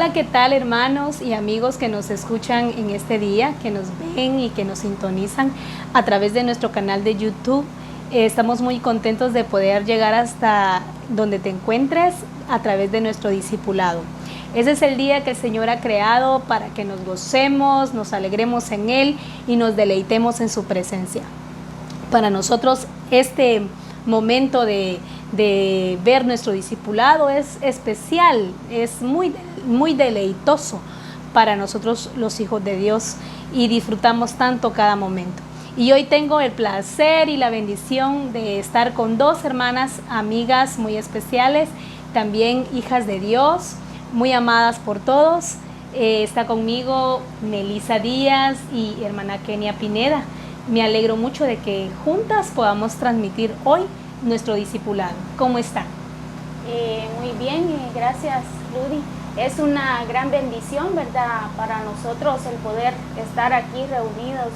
Hola, ¿qué tal, hermanos y amigos que nos escuchan en este día, que nos ven y que nos sintonizan a través de nuestro canal de YouTube? Estamos muy contentos de poder llegar hasta donde te encuentres a través de nuestro discipulado. Ese es el día que el Señor ha creado para que nos gocemos, nos alegremos en Él y nos deleitemos en su presencia. Para nosotros este momento de ver nuestro discipulado es especial, es muy deleitoso para nosotros los hijos de Dios y disfrutamos tanto cada momento. Y hoy tengo el placer y la bendición de estar con dos hermanas amigas muy especiales, también hijas de Dios, muy amadas por todos. Está conmigo Melissa Díaz y hermana Kenia Pineda. Me alegro mucho de que juntas podamos transmitir hoy nuestro discipulado. ¿Cómo están? Muy bien, gracias, Rudy. Es una gran bendición, ¿verdad?, para nosotros el poder estar aquí reunidos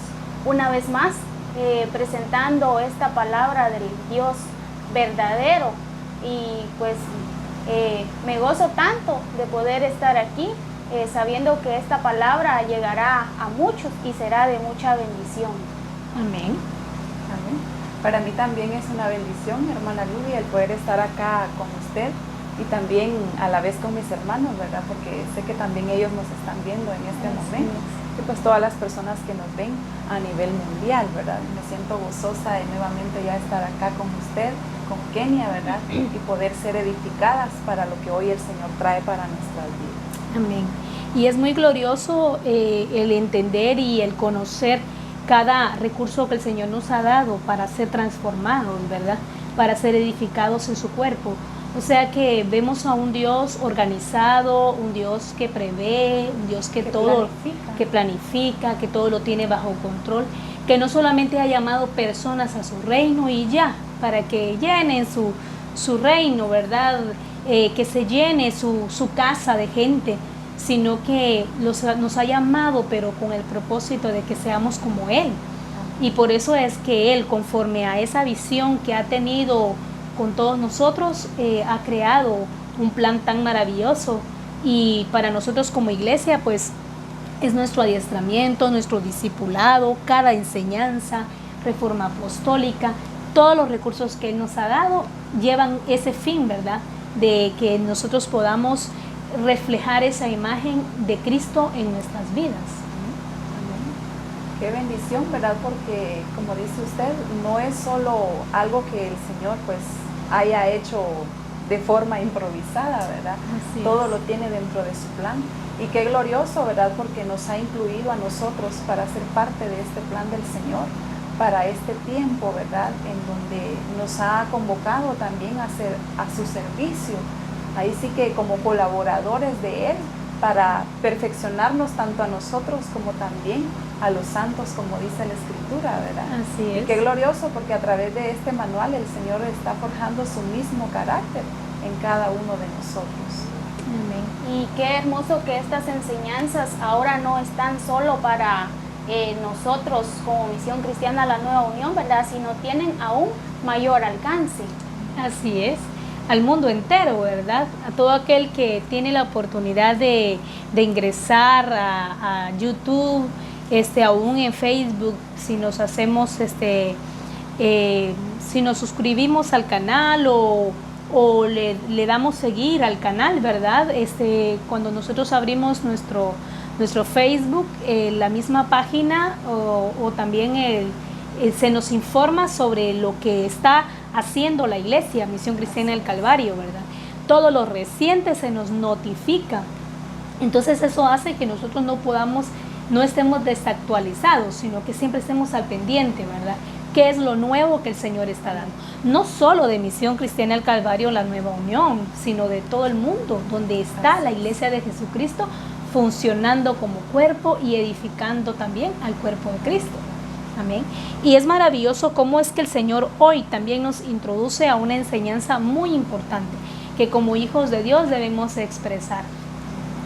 una vez más, presentando esta palabra del Dios verdadero. Y pues me gozo tanto de poder estar aquí, sabiendo que esta palabra llegará a muchos y será de mucha bendición. Amén. Amén. Para mí también es una bendición, hermana Rudy, el poder estar acá con usted y también a la vez con mis hermanos, ¿verdad? Porque sé que también ellos nos están viendo en este momento. Y pues todas las personas que nos ven a nivel mundial, ¿verdad? Me siento gozosa de nuevamente ya estar acá con usted, con Kenia, ¿verdad? Y poder ser edificadas para lo que hoy el Señor trae para nuestras vidas. Amén. Y es muy glorioso el entender y el conocer cada recurso que el Señor nos ha dado para ser transformados, ¿verdad? Para ser edificados en su cuerpo. O sea que vemos a un Dios organizado, un Dios que prevé, un Dios que todo planifica, que todo lo tiene bajo control, que no solamente ha llamado personas a su reino y ya, para que llenen su reino, ¿verdad? Que se llene su casa de gente, sino que nos ha llamado, pero con el propósito de que seamos como Él. Y por eso es que Él, conforme a esa visión que ha tenido con todos nosotros, ha creado un plan tan maravilloso. Y para nosotros como iglesia, pues es nuestro adiestramiento, nuestro discipulado, cada enseñanza, reforma apostólica, todos los recursos que Él nos ha dado llevan ese fin, ¿verdad? De que nosotros podamos reflejar esa imagen de Cristo en nuestras vidas. Amén. Qué bendición, ¿verdad? Porque como dice usted, no es solo algo que el Señor pues haya hecho de forma improvisada, ¿verdad? Todo lo tiene dentro de su plan. Y qué glorioso, ¿verdad? Porque nos ha incluido a nosotros para ser parte de este plan del Señor, para este tiempo, ¿verdad? En donde nos ha convocado también a su servicio. Ahí sí que como colaboradores de Él, para perfeccionarnos tanto a nosotros como también a los santos, como dice la Escritura, ¿verdad? Así es. Y qué glorioso, porque a través de este manual el Señor está forjando su mismo carácter en cada uno de nosotros. Amén. Y qué hermoso que estas enseñanzas ahora no están solo para nosotros como Misión Cristiana La Nueva Unión, ¿verdad?, sino tienen aún mayor alcance. Así es, al mundo entero, ¿verdad? A todo aquel que tiene la oportunidad de ingresar a YouTube, aún en Facebook, si nos hacemos, si nos suscribimos al canal o le damos seguir al canal, ¿verdad? Cuando nosotros abrimos nuestro Facebook, la misma página o también se nos informa sobre lo que está haciendo la iglesia Misión Cristiana del Calvario, ¿verdad? Todo lo reciente se nos notifica. Entonces eso hace que nosotros no estemos desactualizados, sino que siempre estemos al pendiente, ¿verdad? ¿Qué es lo nuevo que el Señor está dando? No solo de Misión Cristiana del Calvario, La Nueva Unión, sino de todo el mundo, donde está la iglesia de Jesucristo funcionando como cuerpo y edificando también al cuerpo de Cristo. Amén. Y es maravilloso cómo es que el Señor hoy también nos introduce a una enseñanza muy importante que como hijos de Dios debemos expresar.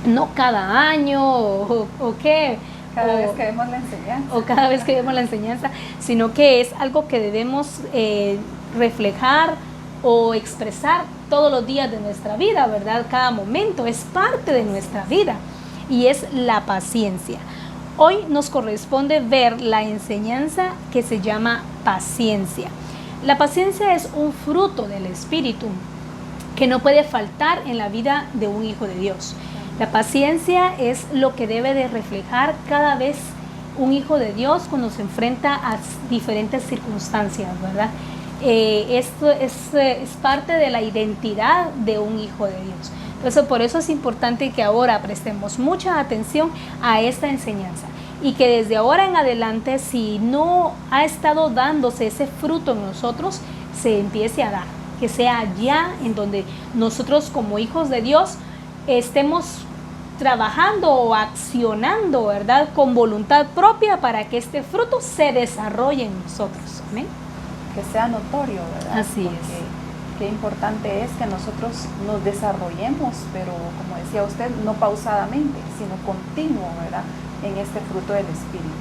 No cada año o qué. Cada vez que vemos la enseñanza. O cada vez que vemos la enseñanza, sino que es algo que debemos reflejar o expresar todos los días de nuestra vida, ¿verdad? Cada momento es parte de nuestra vida y es la paciencia. Hoy nos corresponde ver la enseñanza que se llama paciencia. La paciencia es un fruto del Espíritu que no puede faltar en la vida de un hijo de Dios. La paciencia es lo que debe de reflejar cada vez un hijo de Dios cuando se enfrenta a diferentes circunstancias, ¿verdad? Esto es parte de la identidad de un hijo de Dios. Entonces, por eso es importante que ahora prestemos mucha atención a esta enseñanza y que desde ahora en adelante, si no ha estado dándose ese fruto en nosotros, se empiece a dar, que sea ya en donde nosotros como hijos de Dios estemos trabajando o accionando, ¿verdad?, con voluntad propia para que este fruto se desarrolle en nosotros. Amén. Que sea notorio, ¿verdad? Así porque es. Qué importante es que nosotros nos desarrollemos, pero como decía usted, no pausadamente, sino continuo, ¿verdad?, en este fruto del Espíritu.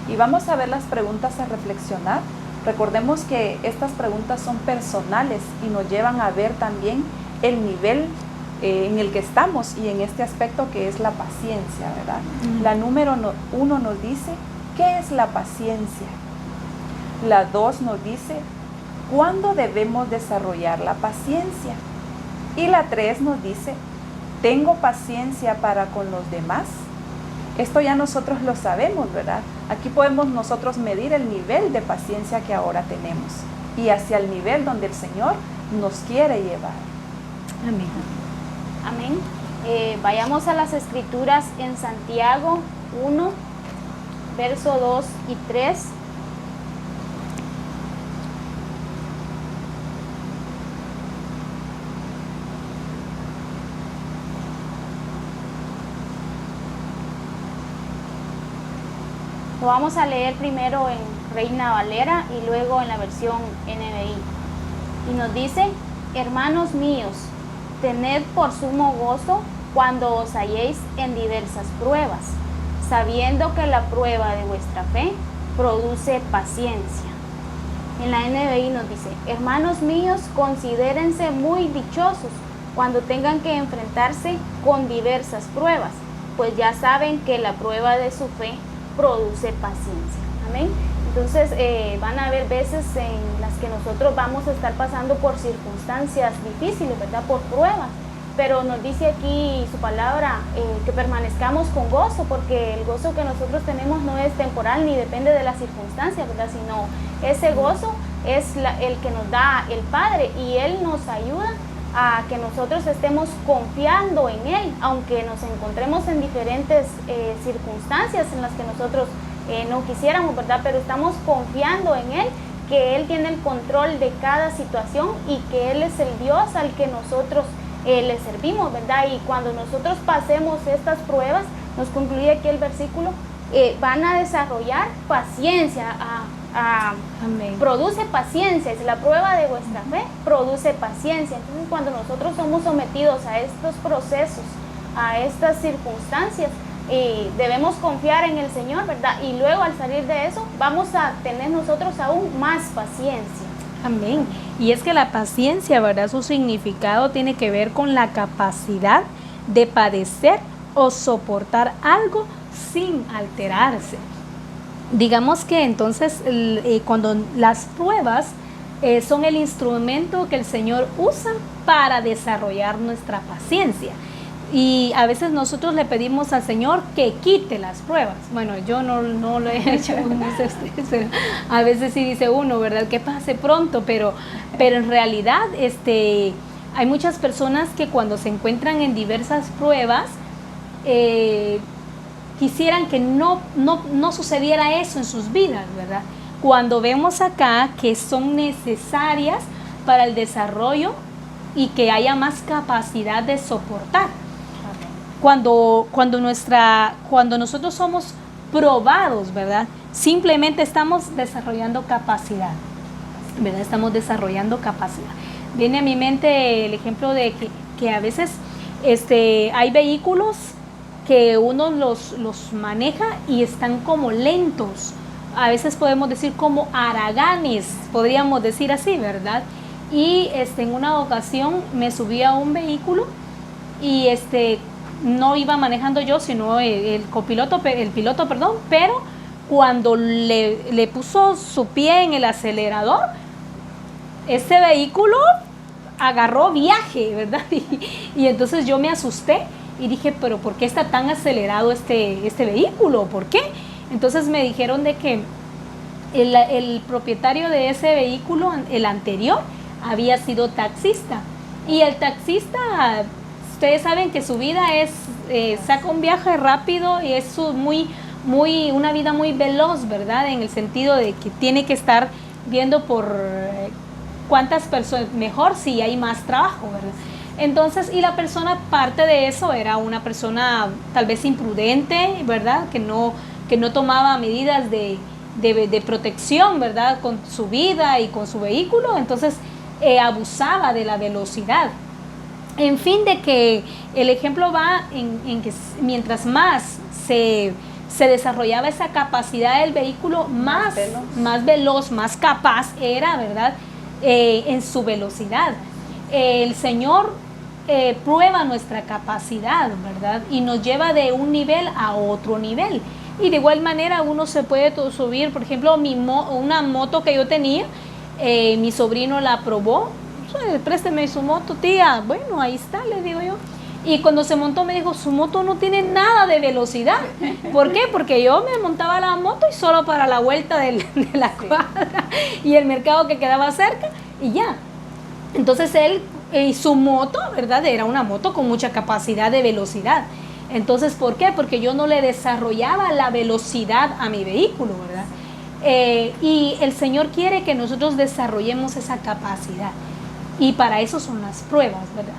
Y vamos a ver las preguntas a reflexionar. Recordemos que estas preguntas son personales y nos llevan a ver también el nivel en el que estamos y en este aspecto que es la paciencia, ¿verdad? La número 1 nos dice, ¿qué es la paciencia? La 2 nos dice, ¿cuándo debemos desarrollar la paciencia? Y la 3 nos dice, ¿tengo paciencia para con los demás? Esto ya nosotros lo sabemos, ¿verdad? Aquí podemos nosotros medir el nivel de paciencia que ahora tenemos y hacia el nivel donde el Señor nos quiere llevar. Amén. Amén. Vayamos a las escrituras en Santiago 1, verso 2 y 3. Lo vamos a leer primero en Reina Valera y luego en la versión NBI. Y nos dice, hermanos míos, tened por sumo gozo cuando os halléis en diversas pruebas, sabiendo que la prueba de vuestra fe produce paciencia. En la NBI nos dice, hermanos míos, considérense muy dichosos cuando tengan que enfrentarse con diversas pruebas, pues ya saben que la prueba de su fe produce paciencia. Amén. Entonces van a haber veces en las que nosotros vamos a estar pasando por circunstancias difíciles, ¿verdad? Por pruebas, pero nos dice aquí su palabra que permanezcamos con gozo, porque el gozo que nosotros tenemos no es temporal ni depende de las circunstancias, ¿verdad? Sino ese gozo es el que nos da el Padre y Él nos ayuda a que nosotros estemos confiando en Él, aunque nos encontremos en diferentes circunstancias en las que nosotros no quisiéramos, ¿verdad? Pero estamos confiando en Él, que Él tiene el control de cada situación y que Él es el Dios al que nosotros le servimos, ¿verdad? Y cuando nosotros pasemos estas pruebas, nos concluye aquí el versículo, van a desarrollar paciencia, Amén. Produce paciencia, es la prueba de vuestra fe, produce paciencia. Entonces cuando nosotros somos sometidos a estos procesos, a estas circunstancias, debemos confiar en el Señor, ¿verdad? Y luego al salir de eso, vamos a tener nosotros aún más paciencia. Amén. Y es que la paciencia, ¿verdad? Su significado tiene que ver con la capacidad de padecer o soportar algo sin alterarse. Digamos que entonces cuando las pruebas son el instrumento que el Señor usa para desarrollar nuestra paciencia. Y a veces nosotros le pedimos al Señor que quite las pruebas. Bueno, yo no lo he hecho, no sé ustedes, pero a veces sí dice uno, ¿verdad? Que pase pronto, pero en realidad hay muchas personas que cuando se encuentran en diversas pruebas, quisieran que no sucediera eso en sus vidas, ¿verdad? Cuando vemos acá que son necesarias para el desarrollo y que haya más capacidad de soportar. Cuando nosotros somos probados, ¿verdad? Simplemente estamos desarrollando capacidad, ¿verdad? Estamos desarrollando capacidad. Viene a mi mente el ejemplo de que a veces hay vehículos que uno los maneja y están como lentos. A veces podemos decir como haraganes, podríamos decir así, ¿verdad? y en una ocasión me subí a un vehículo y no iba manejando yo, sino el piloto, perdón, pero cuando le puso su pie en el acelerador, ese vehículo agarró viaje, ¿verdad? Y entonces yo me asusté y dije, pero ¿por qué está tan acelerado este vehículo? ¿Por qué? Entonces me dijeron de que el propietario de ese vehículo, el anterior, había sido taxista. Y el taxista, ustedes saben que su vida es, saca un viaje rápido y es una vida muy veloz, ¿verdad? En el sentido de que tiene que estar viendo por cuántas personas, mejor si hay más trabajo, ¿verdad? Entonces, y la persona, parte de eso, era una persona tal vez imprudente, ¿verdad? Que no tomaba medidas de protección, ¿verdad? Con su vida y con su vehículo, entonces abusaba de la velocidad. En fin, de que el ejemplo va en que mientras más se desarrollaba esa capacidad del vehículo, más veloz, más capaz era, ¿verdad? En su velocidad. El Señor prueba nuestra capacidad, ¿verdad? Y nos lleva de un nivel a otro nivel. Y de igual manera uno se puede subir, por ejemplo, una moto que yo tenía, mi sobrino la probó. Présteme su moto, tía. Bueno, ahí está, le digo yo. Y cuando se montó me dijo, su moto no tiene nada de velocidad. ¿Por qué? Porque yo me montaba la moto y solo para la vuelta de la cuadra y el mercado que quedaba cerca y ya. Entonces él y su moto, ¿verdad? Era una moto con mucha capacidad de velocidad. Entonces, ¿por qué? Porque yo no le desarrollaba la velocidad a mi vehículo, ¿verdad? Y el Señor quiere que nosotros desarrollemos esa capacidad. Y para eso son las pruebas, ¿verdad?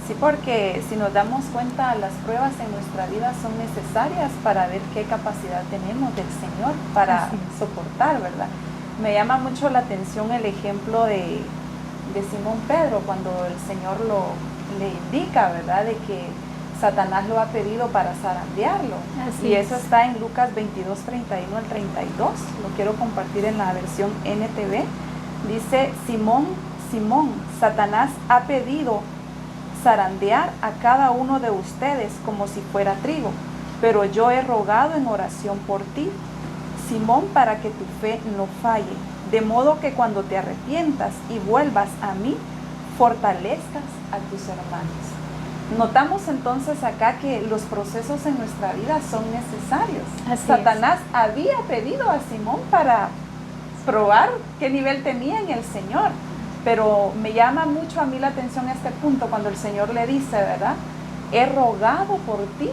Sí, porque si nos damos cuenta, las pruebas en nuestra vida son necesarias para ver qué capacidad tenemos del Señor para soportar, ¿verdad? Me llama mucho la atención el ejemplo de Simón Pedro, cuando el Señor le indica, ¿verdad?, de que Satanás lo ha pedido para zarandearlo. Y eso está en Lucas 22, 31 al 32. Lo quiero compartir en la versión NTV. Dice, Simón, Simón, Satanás ha pedido zarandear a cada uno de ustedes como si fuera trigo, pero yo he rogado en oración por ti, Simón, para que tu fe no falle, de modo que cuando te arrepientas y vuelvas a mí, fortalezcas a tus hermanos. Notamos entonces acá que los procesos en nuestra vida son necesarios. Satanás había pedido a Simón para probar qué nivel tenía en el Señor, pero me llama mucho a mí la atención este punto cuando el Señor le dice, ¿verdad? He rogado por ti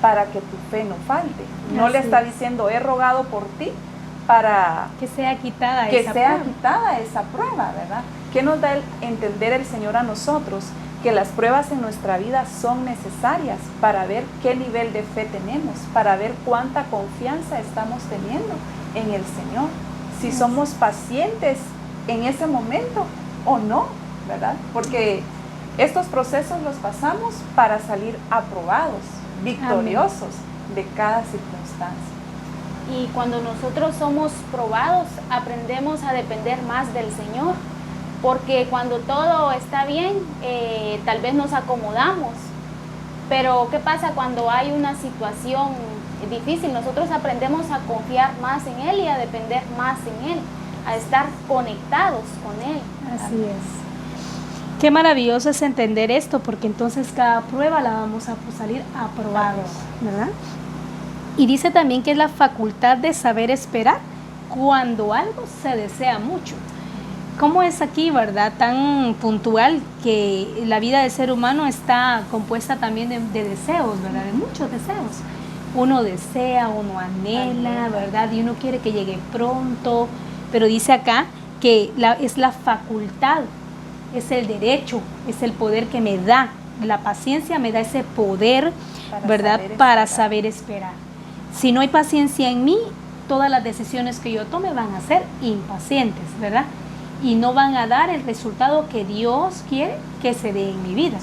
para que tu fe no falte. No le está diciendo, he rogado por ti para que sea quitada esa prueba, ¿verdad? ¿Qué nos da entender el Señor a nosotros? Que las pruebas en nuestra vida son necesarias para ver qué nivel de fe tenemos, para ver cuánta confianza estamos teniendo en el Señor, si somos pacientes en ese momento o no, ¿verdad? Porque estos procesos los pasamos para salir aprobados, victoriosos de cada circunstancia. Y cuando nosotros somos probados, aprendemos a depender más del Señor. Porque cuando todo está bien, tal vez nos acomodamos. Pero ¿qué pasa cuando hay una situación difícil? Nosotros aprendemos a confiar más en Él y a depender más en Él, a estar conectados con Él. Así es. Qué maravilloso es entender esto, porque entonces cada prueba la vamos a salir aprobados, ¿verdad? Y dice también que es la facultad de saber esperar cuando algo se desea mucho. ¿Cómo es aquí, verdad, tan puntual que la vida del ser humano está compuesta también de deseos, verdad, de muchos deseos? Uno desea, uno anhela, verdad, y uno quiere que llegue pronto, pero dice acá que es la facultad, es el derecho, es el poder que me da, la paciencia me da ese poder, ¿verdad?, para saber esperar. Si no hay paciencia en mí, todas las decisiones que yo tome van a ser impacientes, ¿verdad? Y no van a dar el resultado que Dios quiere que se dé en mi vida.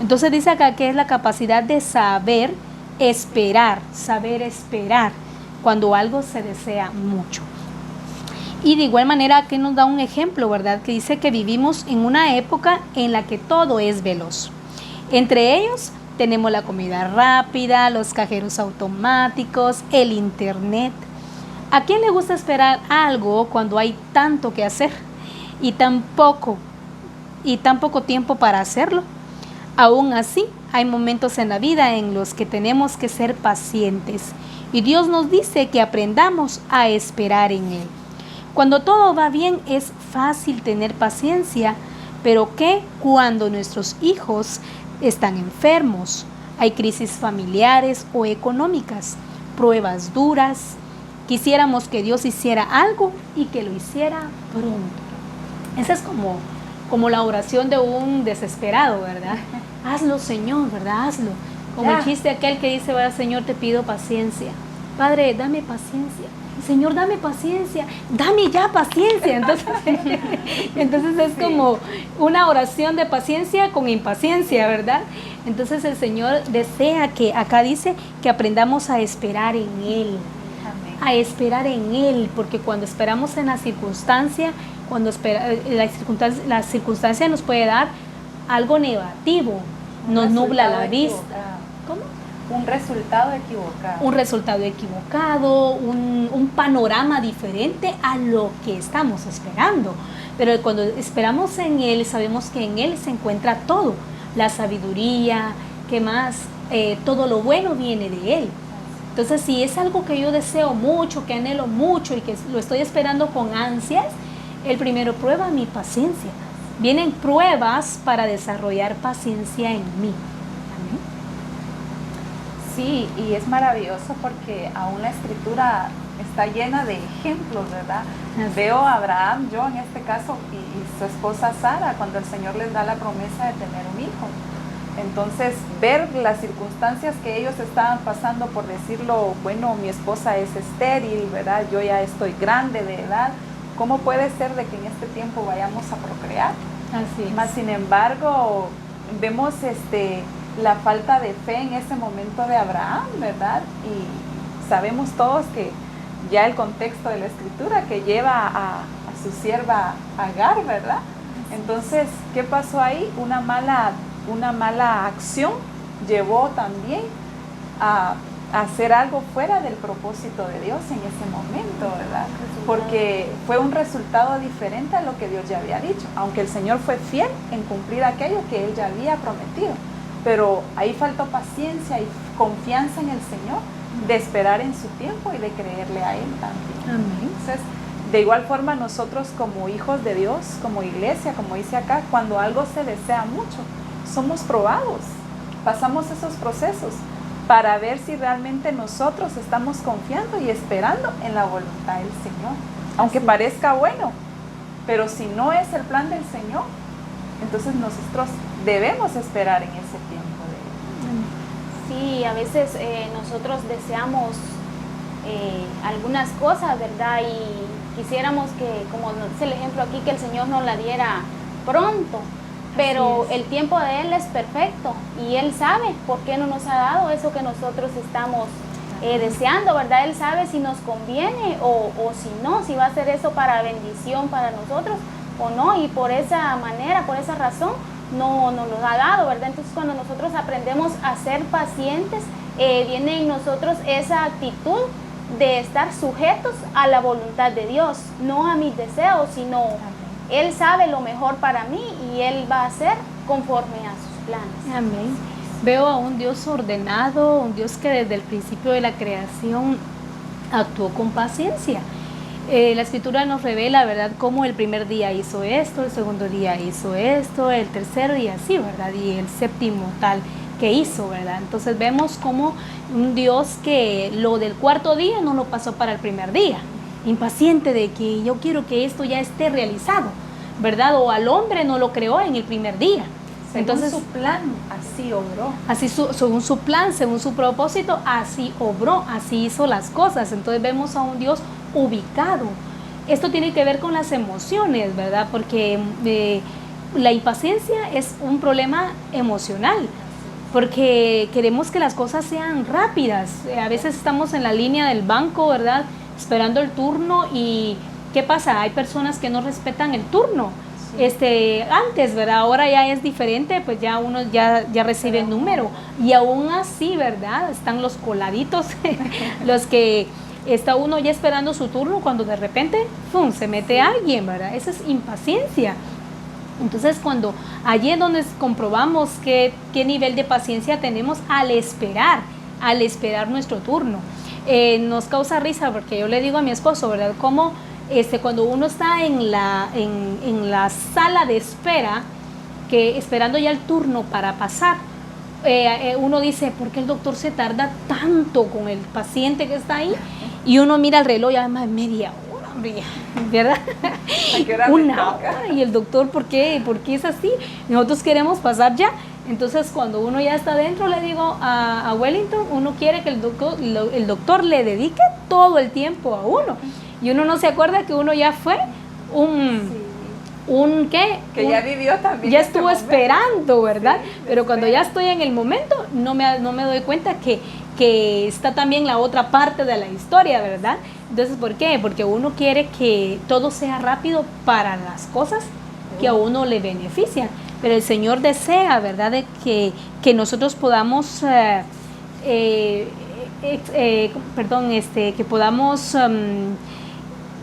Entonces dice acá que es la capacidad de saber esperar cuando algo se desea mucho. Y de igual manera aquí nos da un ejemplo, ¿verdad? Que dice que vivimos en una época en la que todo es veloz. Entre ellos tenemos la comida rápida, los cajeros automáticos, el internet. ¿A quién le gusta esperar algo cuando hay tanto que hacer y tan poco tiempo para hacerlo? Aún así, hay momentos en la vida en los que tenemos que ser pacientes y Dios nos dice que aprendamos a esperar en Él. Cuando todo va bien es fácil tener paciencia, pero ¿qué cuando nuestros hijos están enfermos? Hay crisis familiares o económicas, pruebas duras. Quisiéramos que Dios hiciera algo y que lo hiciera pronto. Esa es como la oración de un desesperado, ¿verdad? Hazlo, Señor, ¿verdad? Hazlo. Como el chiste aquel que dice, ¿verdad? Señor, te pido paciencia. Padre, dame paciencia. Señor, dame paciencia. Dame ya paciencia. Entonces es como una oración de paciencia con impaciencia, ¿verdad? Entonces el Señor desea que, acá dice, que aprendamos a esperar en Él. A esperar en Él, porque cuando esperamos en la circunstancia, la circunstancia nos puede dar algo negativo, nos nubla la vista. ¿Cómo? Un resultado equivocado. Un resultado equivocado, un panorama diferente a lo que estamos esperando. Pero cuando esperamos en Él, sabemos que en Él se encuentra todo, la sabiduría, ¿qué más? Todo lo bueno viene de Él. Entonces, si es algo que yo deseo mucho, que anhelo mucho y que lo estoy esperando con ansias, Él primero prueba mi paciencia. Vienen pruebas para desarrollar paciencia en mí. Amén. Sí, y es maravilloso porque aún la Escritura está llena de ejemplos, ¿verdad? Veo a Abraham, yo en este caso, y su esposa Sara, cuando el Señor les da la promesa de tener un hijo. Entonces, ver las circunstancias que ellos estaban pasando, por decirlo, bueno, mi esposa es estéril, ¿verdad? Yo ya estoy grande de edad. ¿Cómo puede ser de que en este tiempo vayamos a procrear? Así es. Más sin embargo, vemos la falta de fe en ese momento de Abraham, ¿verdad? Y sabemos todos que ya el contexto de la Escritura que lleva a su sierva Agar, ¿verdad? Entonces, ¿qué pasó ahí? Una mala acción llevó también a hacer algo fuera del propósito de Dios en ese momento, ¿verdad? Porque fue un resultado diferente a lo que Dios ya había dicho, aunque el Señor fue fiel en cumplir aquello que Él ya había prometido, pero ahí faltó paciencia y confianza en el Señor, de esperar en su tiempo y de creerle a Él también. Amén. Entonces, de igual forma nosotros como hijos de Dios, como iglesia, como dice acá, cuando algo se desea mucho, somos probados, pasamos esos procesos para ver si realmente nosotros estamos confiando y esperando en la voluntad del Señor, aunque parezca bueno, pero si no es el plan del Señor, entonces nosotros debemos esperar en ese tiempo de Él. Sí, a veces nosotros deseamos algunas cosas, ¿verdad? Y quisiéramos que, como dice el ejemplo aquí, que el Señor nos la diera pronto. Pero el tiempo de Él es perfecto y Él sabe por qué no nos ha dado eso que nosotros estamos deseando, ¿verdad? Él sabe si nos conviene o si no, si va a ser eso para bendición para nosotros o no, y por esa manera, por esa razón, no nos lo ha dado, ¿verdad? Entonces, cuando nosotros aprendemos a ser pacientes, viene en nosotros esa actitud de estar sujetos a la voluntad de Dios, no a mis deseos, sino Él sabe lo mejor para mí y Él va a hacer conforme a sus planes. Amén. Veo a un Dios ordenado, un Dios que desde el principio de la creación actuó con paciencia. La Escritura nos revela, ¿verdad?, cómo el primer día hizo esto, el segundo día hizo esto, el tercero día así, ¿verdad?, y el séptimo tal que hizo, ¿verdad? Entonces vemos como un Dios que lo del cuarto día no lo pasó para el primer día, impaciente de que yo quiero que esto ya esté realizado, ¿verdad? O al hombre no lo creó en el primer día. Entonces su plan así obró. Así según su plan, según su propósito, así obró, así hizo las cosas. Entonces vemos a un Dios ubicado. Esto tiene que ver con las emociones, ¿verdad? Porque la impaciencia es un problema emocional, porque queremos que las cosas sean rápidas. A veces estamos en la línea del banco, ¿verdad?, esperando el turno y ¿qué pasa? Hay personas que no respetan el turno. Antes, ¿verdad? Ahora ya es diferente, pues ya uno ya recibe el número. Y aún así, ¿verdad? Están los coladitos, los que está uno ya esperando su turno cuando de repente, ¡pum!, se mete alguien, ¿verdad? Esa es impaciencia. Entonces, cuando allí es donde comprobamos qué nivel de paciencia tenemos al esperar nuestro turno. Nos causa risa porque yo le digo a mi esposo, ¿verdad?, cómo cuando uno está en la sala de espera, que esperando ya el turno para pasar, uno dice, ¿por qué el doctor se tarda tanto con el paciente que está ahí? Y uno mira el reloj, ya más media hora, ¿verdad? Una hora. Y el doctor, ¿por qué es así? Nosotros queremos pasar ya. Entonces, cuando uno ya está dentro, le digo a Wellington, uno quiere que el doctor le dedique todo el tiempo a uno. Y uno no se acuerda que uno ya fue ya vivió también. Ya estuvo esperando, ¿verdad? Sí, pero cuando ya estoy en el momento, no me doy cuenta que está también la otra parte de la historia, ¿verdad? Entonces, ¿por qué? Porque uno quiere que todo sea rápido para las cosas que a uno le benefician. Pero el Señor desea, ¿verdad?, de que nosotros podamos, que podamos,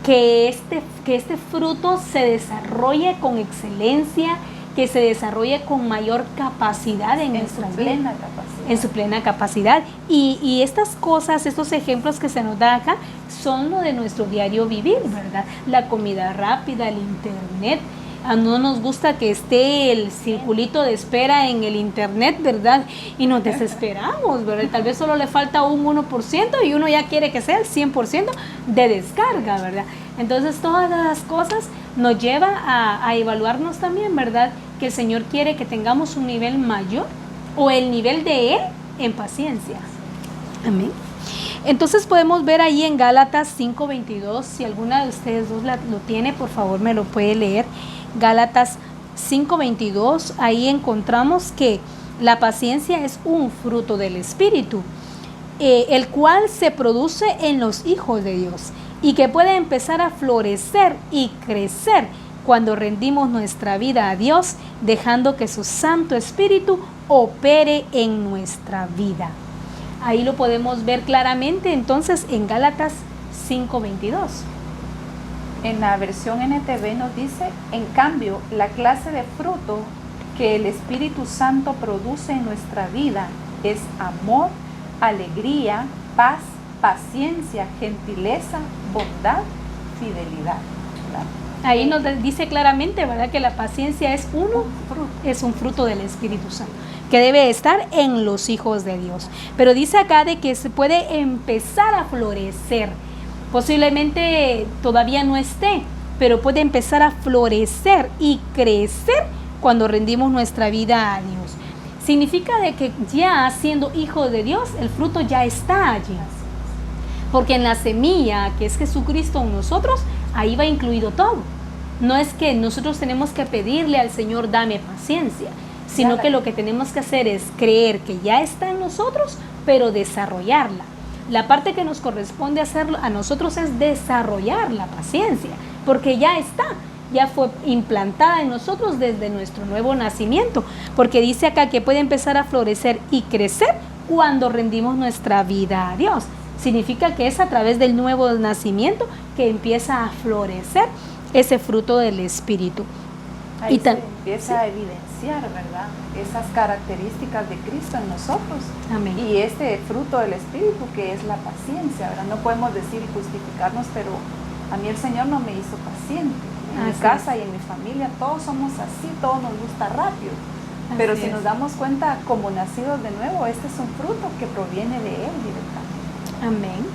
que este fruto se desarrolle con excelencia, que se desarrolle con mayor capacidad en nuestra vida, en su plena capacidad. Y estas cosas, estos ejemplos que se nos da acá, son lo de nuestro diario vivir, ¿verdad? La comida rápida, el internet. No nos gusta que esté el circulito de espera en el internet, ¿verdad? Y nos desesperamos, ¿verdad? Tal vez solo le falta un 1% y uno ya quiere que sea el 100% de descarga, ¿verdad? Entonces, todas las cosas nos llevan a evaluarnos también, ¿verdad? Que el Señor quiere que tengamos un nivel mayor o el nivel de Él en paciencia. Amén. Entonces podemos ver ahí en Gálatas 5:22, si alguna de ustedes dos lo tiene, por favor me lo puede leer. Gálatas 5:22, ahí encontramos que la paciencia es un fruto del Espíritu, el cual se produce en los hijos de Dios y que puede empezar a florecer y crecer cuando rendimos nuestra vida a Dios, dejando que su Santo Espíritu opere en nuestra vida. Ahí lo podemos ver claramente entonces en Gálatas 5:22. En la versión NTV nos dice, en cambio, la clase de fruto que el Espíritu Santo produce en nuestra vida es amor, alegría, paz, paciencia, gentileza, bondad, fidelidad. ¿Verdad? Ahí nos dice claramente, ¿verdad?, que la paciencia es un fruto del Espíritu Santo, que debe estar en los hijos de Dios. Pero dice acá de que se puede empezar a florecer. Posiblemente todavía no esté, pero puede empezar a florecer y crecer cuando rendimos nuestra vida a Dios. Significa de que ya siendo hijo de Dios, el fruto ya está allí. Porque en la semilla, que es Jesucristo en nosotros, ahí va incluido todo. No es que nosotros tenemos que pedirle al Señor, dame paciencia, sino que lo que tenemos que hacer es creer que ya está en nosotros, pero desarrollarla. La parte que nos corresponde hacerlo a nosotros es desarrollar la paciencia, porque ya está, ya fue implantada en nosotros desde nuestro nuevo nacimiento, porque dice acá que puede empezar a florecer y crecer cuando rendimos nuestra vida a Dios. Significa que es a través del nuevo nacimiento que empieza a florecer ese fruto del Espíritu. Ahí se empieza a evidenciar, ¿verdad?, esas características de Cristo en nosotros. Amén. Y este fruto del Espíritu que es la paciencia, ¿verdad? No podemos decir y justificarnos, pero a mí el Señor no me hizo paciente. En mi casa y en mi familia todos somos así, todo nos gusta rápido. Pero si nos damos cuenta, como nacidos de nuevo, este es un fruto que proviene de Él directamente. Amén.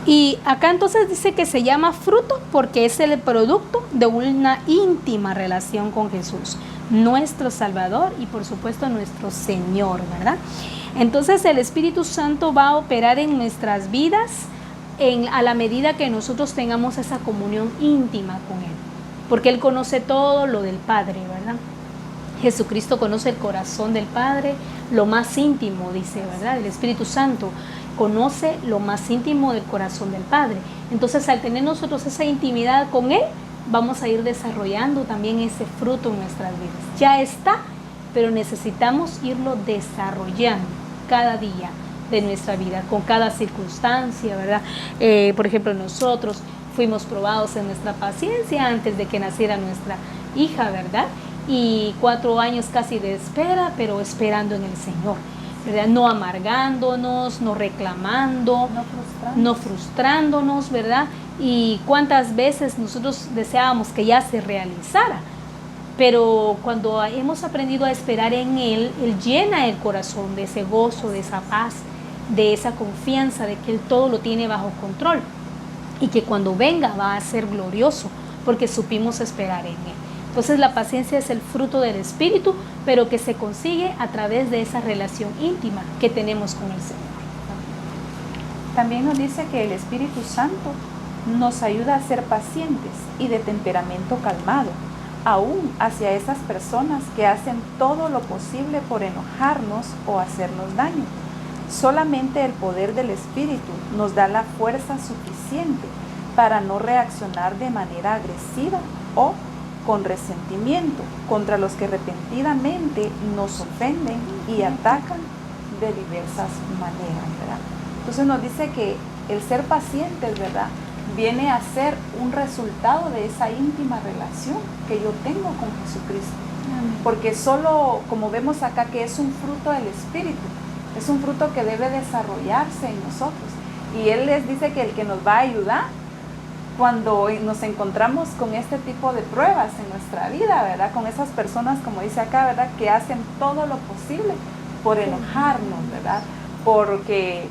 Y acá entonces dice que se llama fruto porque es el producto de una íntima relación con Jesús, nuestro Salvador y por supuesto nuestro Señor, ¿verdad? Entonces el Espíritu Santo va a operar en nuestras vidas a la medida que nosotros tengamos esa comunión íntima con Él, porque Él conoce todo lo del Padre, ¿verdad? Jesucristo conoce el corazón del Padre, lo más íntimo, dice, ¿verdad? El Espíritu Santo. conoce lo más íntimo del corazón del Padre. Entonces, al tener nosotros esa intimidad con Él, vamos a ir desarrollando también ese fruto en nuestras vidas. Ya está, pero necesitamos irlo desarrollando cada día de nuestra vida, con cada circunstancia, ¿verdad? Por ejemplo, nosotros fuimos probados en nuestra paciencia antes de que naciera nuestra hija, ¿verdad? Y 4 años casi de espera, pero esperando en el Señor, ¿verdad? No amargándonos, no reclamando, no frustrándonos, ¿verdad? Y cuántas veces nosotros deseábamos que ya se realizara, pero cuando hemos aprendido a esperar en Él, Él llena el corazón de ese gozo, de esa paz, de esa confianza de que Él todo lo tiene bajo control y que cuando venga va a ser glorioso porque supimos esperar en Él. Entonces la paciencia es el fruto del Espíritu, pero que se consigue a través de esa relación íntima que tenemos con el Señor. También nos dice que el Espíritu Santo nos ayuda a ser pacientes y de temperamento calmado, aún hacia esas personas que hacen todo lo posible por enojarnos o hacernos daño. Solamente el poder del Espíritu nos da la fuerza suficiente para no reaccionar de manera agresiva o con resentimiento contra los que repentinamente nos ofenden y atacan de diversas maneras, ¿verdad? Entonces nos dice que el ser pacientes, ¿verdad?, viene a ser un resultado de esa íntima relación que yo tengo con Jesucristo. Amén. Porque solo, como vemos acá, que es un fruto del Espíritu, es un fruto que debe desarrollarse en nosotros. Y Él les dice que el que nos va a ayudar cuando nos encontramos con este tipo de pruebas en nuestra vida, ¿verdad? Con esas personas, como dice acá, ¿verdad?, que hacen todo lo posible por enojarnos, ¿verdad? Porque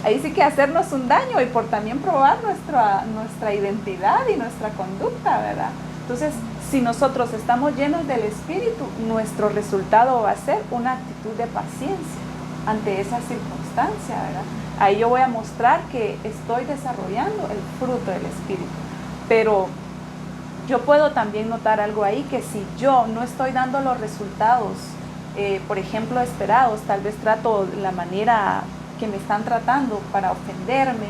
ahí sí que hacernos un daño y por también probar nuestra identidad y nuestra conducta, ¿verdad? Entonces, si nosotros estamos llenos del Espíritu, nuestro resultado va a ser una actitud de paciencia ante esa circunstancia, ¿verdad? Ahí yo voy a mostrar que estoy desarrollando el fruto del Espíritu. Pero yo puedo también notar algo ahí, que si yo no estoy dando los resultados, por ejemplo, esperados, tal vez trato de la manera que me están tratando para ofenderme,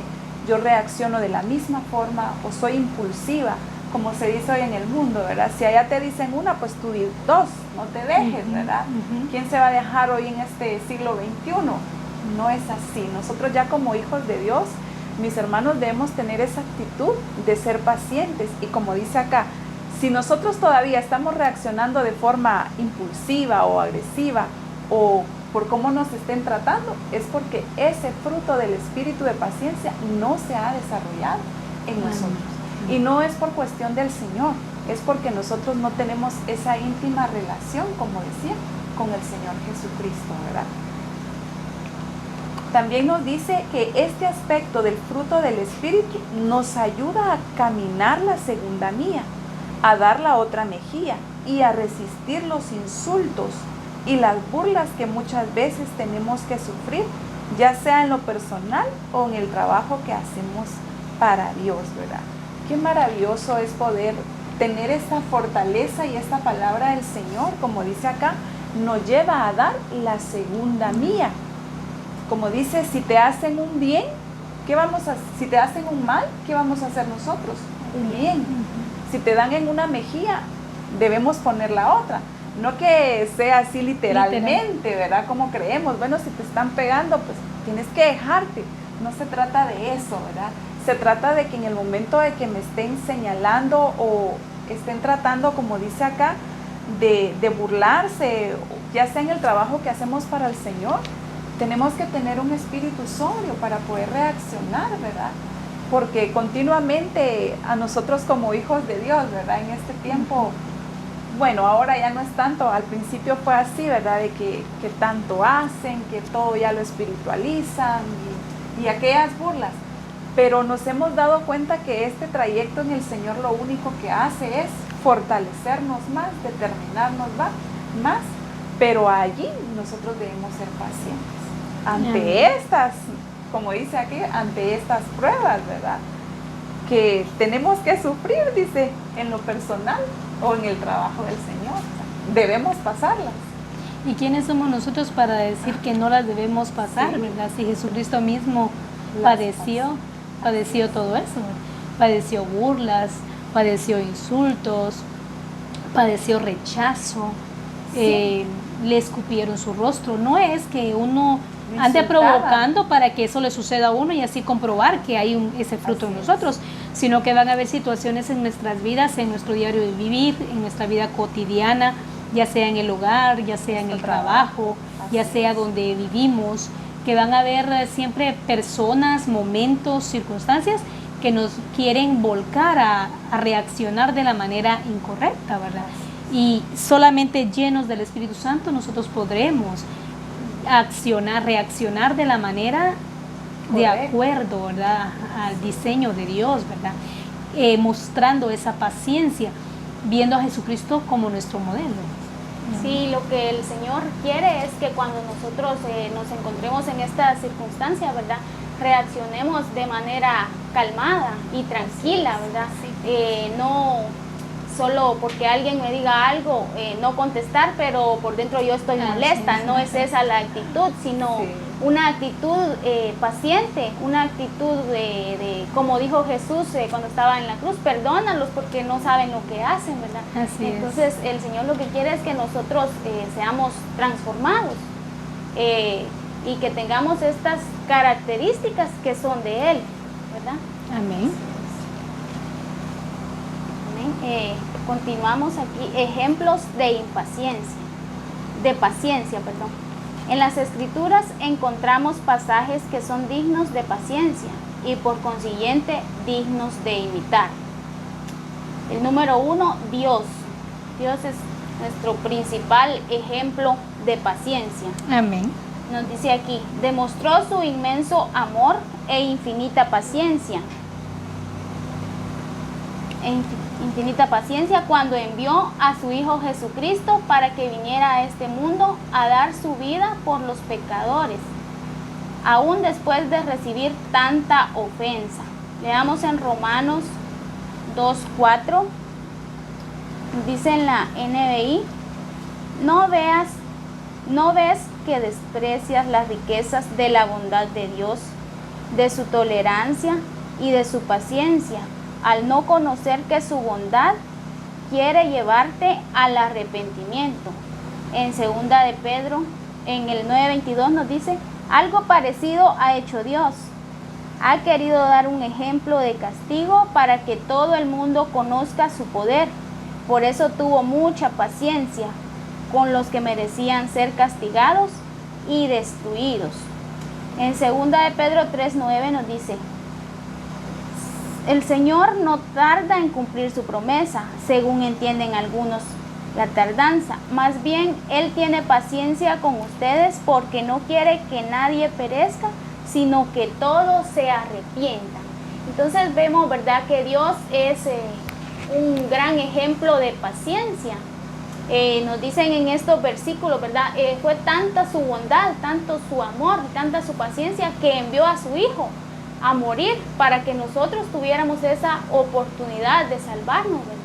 yo reacciono de la misma forma o soy impulsiva, como se dice hoy en el mundo, ¿verdad? Si allá te dicen una, pues tú di 2, no te dejes, ¿verdad? ¿Quién se va a dejar hoy en este siglo XXI? No es así. Nosotros ya como hijos de Dios, mis hermanos, debemos tener esa actitud de ser pacientes. Y como dice acá, si nosotros todavía estamos reaccionando de forma impulsiva o agresiva o por cómo nos estén tratando, es porque ese fruto del espíritu de paciencia no se ha desarrollado en nosotros. Y no es por cuestión del Señor, es porque nosotros no tenemos esa íntima relación, como decía, con el Señor Jesucristo, ¿verdad? También nos dice que este aspecto del fruto del Espíritu nos ayuda a caminar la segunda mía, a dar la otra mejilla y a resistir los insultos y las burlas que muchas veces tenemos que sufrir, ya sea en lo personal o en el trabajo que hacemos para Dios, ¿verdad? Qué maravilloso es poder tener esta fortaleza y esta palabra del Señor, como dice acá, nos lleva a dar la segunda mía. Como dice, si te hacen un bien, si te hacen un mal, ¿qué vamos a hacer nosotros? Un bien. Si te dan en una mejilla, debemos poner la otra. No que sea así literalmente, ¿verdad? Como creemos. Bueno, si te están pegando, pues tienes que dejarte. No se trata de eso, ¿verdad? Se trata de que en el momento de que me estén señalando o estén tratando, como dice acá, de burlarse, ya sea en el trabajo que hacemos para el Señor, tenemos que tener un espíritu sobrio para poder reaccionar, ¿verdad? Porque continuamente a nosotros como hijos de Dios, ¿verdad? En este tiempo, bueno, ahora ya no es tanto, al principio fue así, ¿verdad? De que tanto hacen, que todo ya lo espiritualizan y aquellas burlas. Pero nos hemos dado cuenta que este trayecto en el Señor lo único que hace es fortalecernos más, determinarnos más, pero allí nosotros debemos ser pacientes ante estas, como dice aquí, ante estas pruebas, ¿verdad? Que tenemos que sufrir, dice, en lo personal o en el trabajo del Señor. Debemos pasarlas. ¿Y quiénes somos nosotros para decir que no las debemos pasar, verdad? Si Jesucristo mismo padeció todo eso, padeció burlas, padeció insultos, padeció rechazo, le escupieron su rostro. No es que uno ande provocando para que eso le suceda a uno y así comprobar que hay ese fruto en nosotros, sino que van a haber situaciones en nuestras vidas, en nuestro diario de vivir, en nuestra vida cotidiana, ya sea en el hogar, ya sea en el trabajo, ya sea donde vivimos, que van a haber siempre personas, momentos, circunstancias que nos quieren volcar a reaccionar de la manera incorrecta, ¿verdad? Y solamente llenos del Espíritu Santo nosotros podremos reaccionar de la manera de acuerdo, ¿verdad?, al diseño de Dios, ¿verdad? Mostrando esa paciencia, viendo a Jesucristo como nuestro modelo. Sí, lo que el Señor quiere es que cuando nosotros nos encontremos en esta circunstancia, ¿verdad?, reaccionemos de manera calmada y tranquila, ¿verdad? No solo porque alguien me diga algo, no contestar, pero por dentro yo estoy molesta. No es esa la actitud, sino una actitud paciente, una actitud como dijo Jesús cuando estaba en la cruz, perdónalos porque no saben lo que hacen, ¿verdad? Entonces el Señor lo que quiere es que nosotros seamos transformados y que tengamos estas características que son de Él, ¿verdad? Amén. Continuamos aquí, ejemplos de paciencia. En las Escrituras encontramos pasajes que son dignos de paciencia y por consiguiente dignos de imitar. El número 1, Dios. Dios es nuestro principal ejemplo de paciencia. Amén. Nos dice aquí, demostró su inmenso amor e infinita paciencia. Infinita paciencia cuando envió a su Hijo Jesucristo para que viniera a este mundo a dar su vida por los pecadores, aún después de recibir tanta ofensa. Leamos en Romanos 2:4, dice en la NBI, ¿no ves que desprecias las riquezas de la bondad de Dios, de su tolerancia y de su paciencia, al no conocer que su bondad quiere llevarte al arrepentimiento? En 2 de Pedro, en el 9:22 nos dice, algo parecido ha hecho Dios. Ha querido dar un ejemplo de castigo para que todo el mundo conozca su poder. Por eso tuvo mucha paciencia con los que merecían ser castigados y destruidos. En 2 de Pedro 3:9 nos dice, el Señor no tarda en cumplir su promesa, según entienden algunos la tardanza. Más bien, Él tiene paciencia con ustedes porque no quiere que nadie perezca, sino que todos se arrepientan. Entonces vemos, ¿verdad?, que Dios es un gran ejemplo de paciencia. Nos dicen en estos versículos, ¿verdad?, fue tanta su bondad, tanto su amor, tanta su paciencia, que envió a su Hijo a morir para que nosotros tuviéramos esa oportunidad de salvarnos, ¿verdad?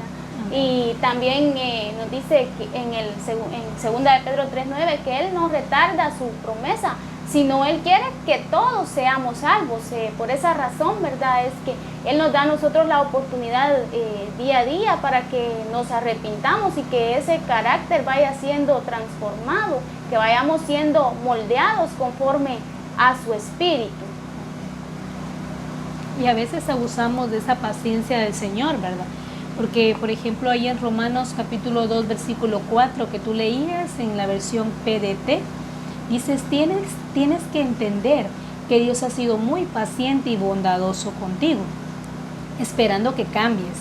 Y también nos dice que en 2 de Pedro 3:9 que Él no retarda su promesa, sino Él quiere que todos seamos salvos. Por esa razón, ¿verdad?, es que Él nos da a nosotros la oportunidad día a día para que nos arrepintamos y que ese carácter vaya siendo transformado, que vayamos siendo moldeados conforme a su espíritu. Y a veces abusamos de esa paciencia del Señor, ¿verdad? Porque, por ejemplo, ahí en Romanos capítulo 2, versículo 4, que tú leías en la versión PDT, dices, tienes que entender que Dios ha sido muy paciente y bondadoso contigo, esperando que cambies.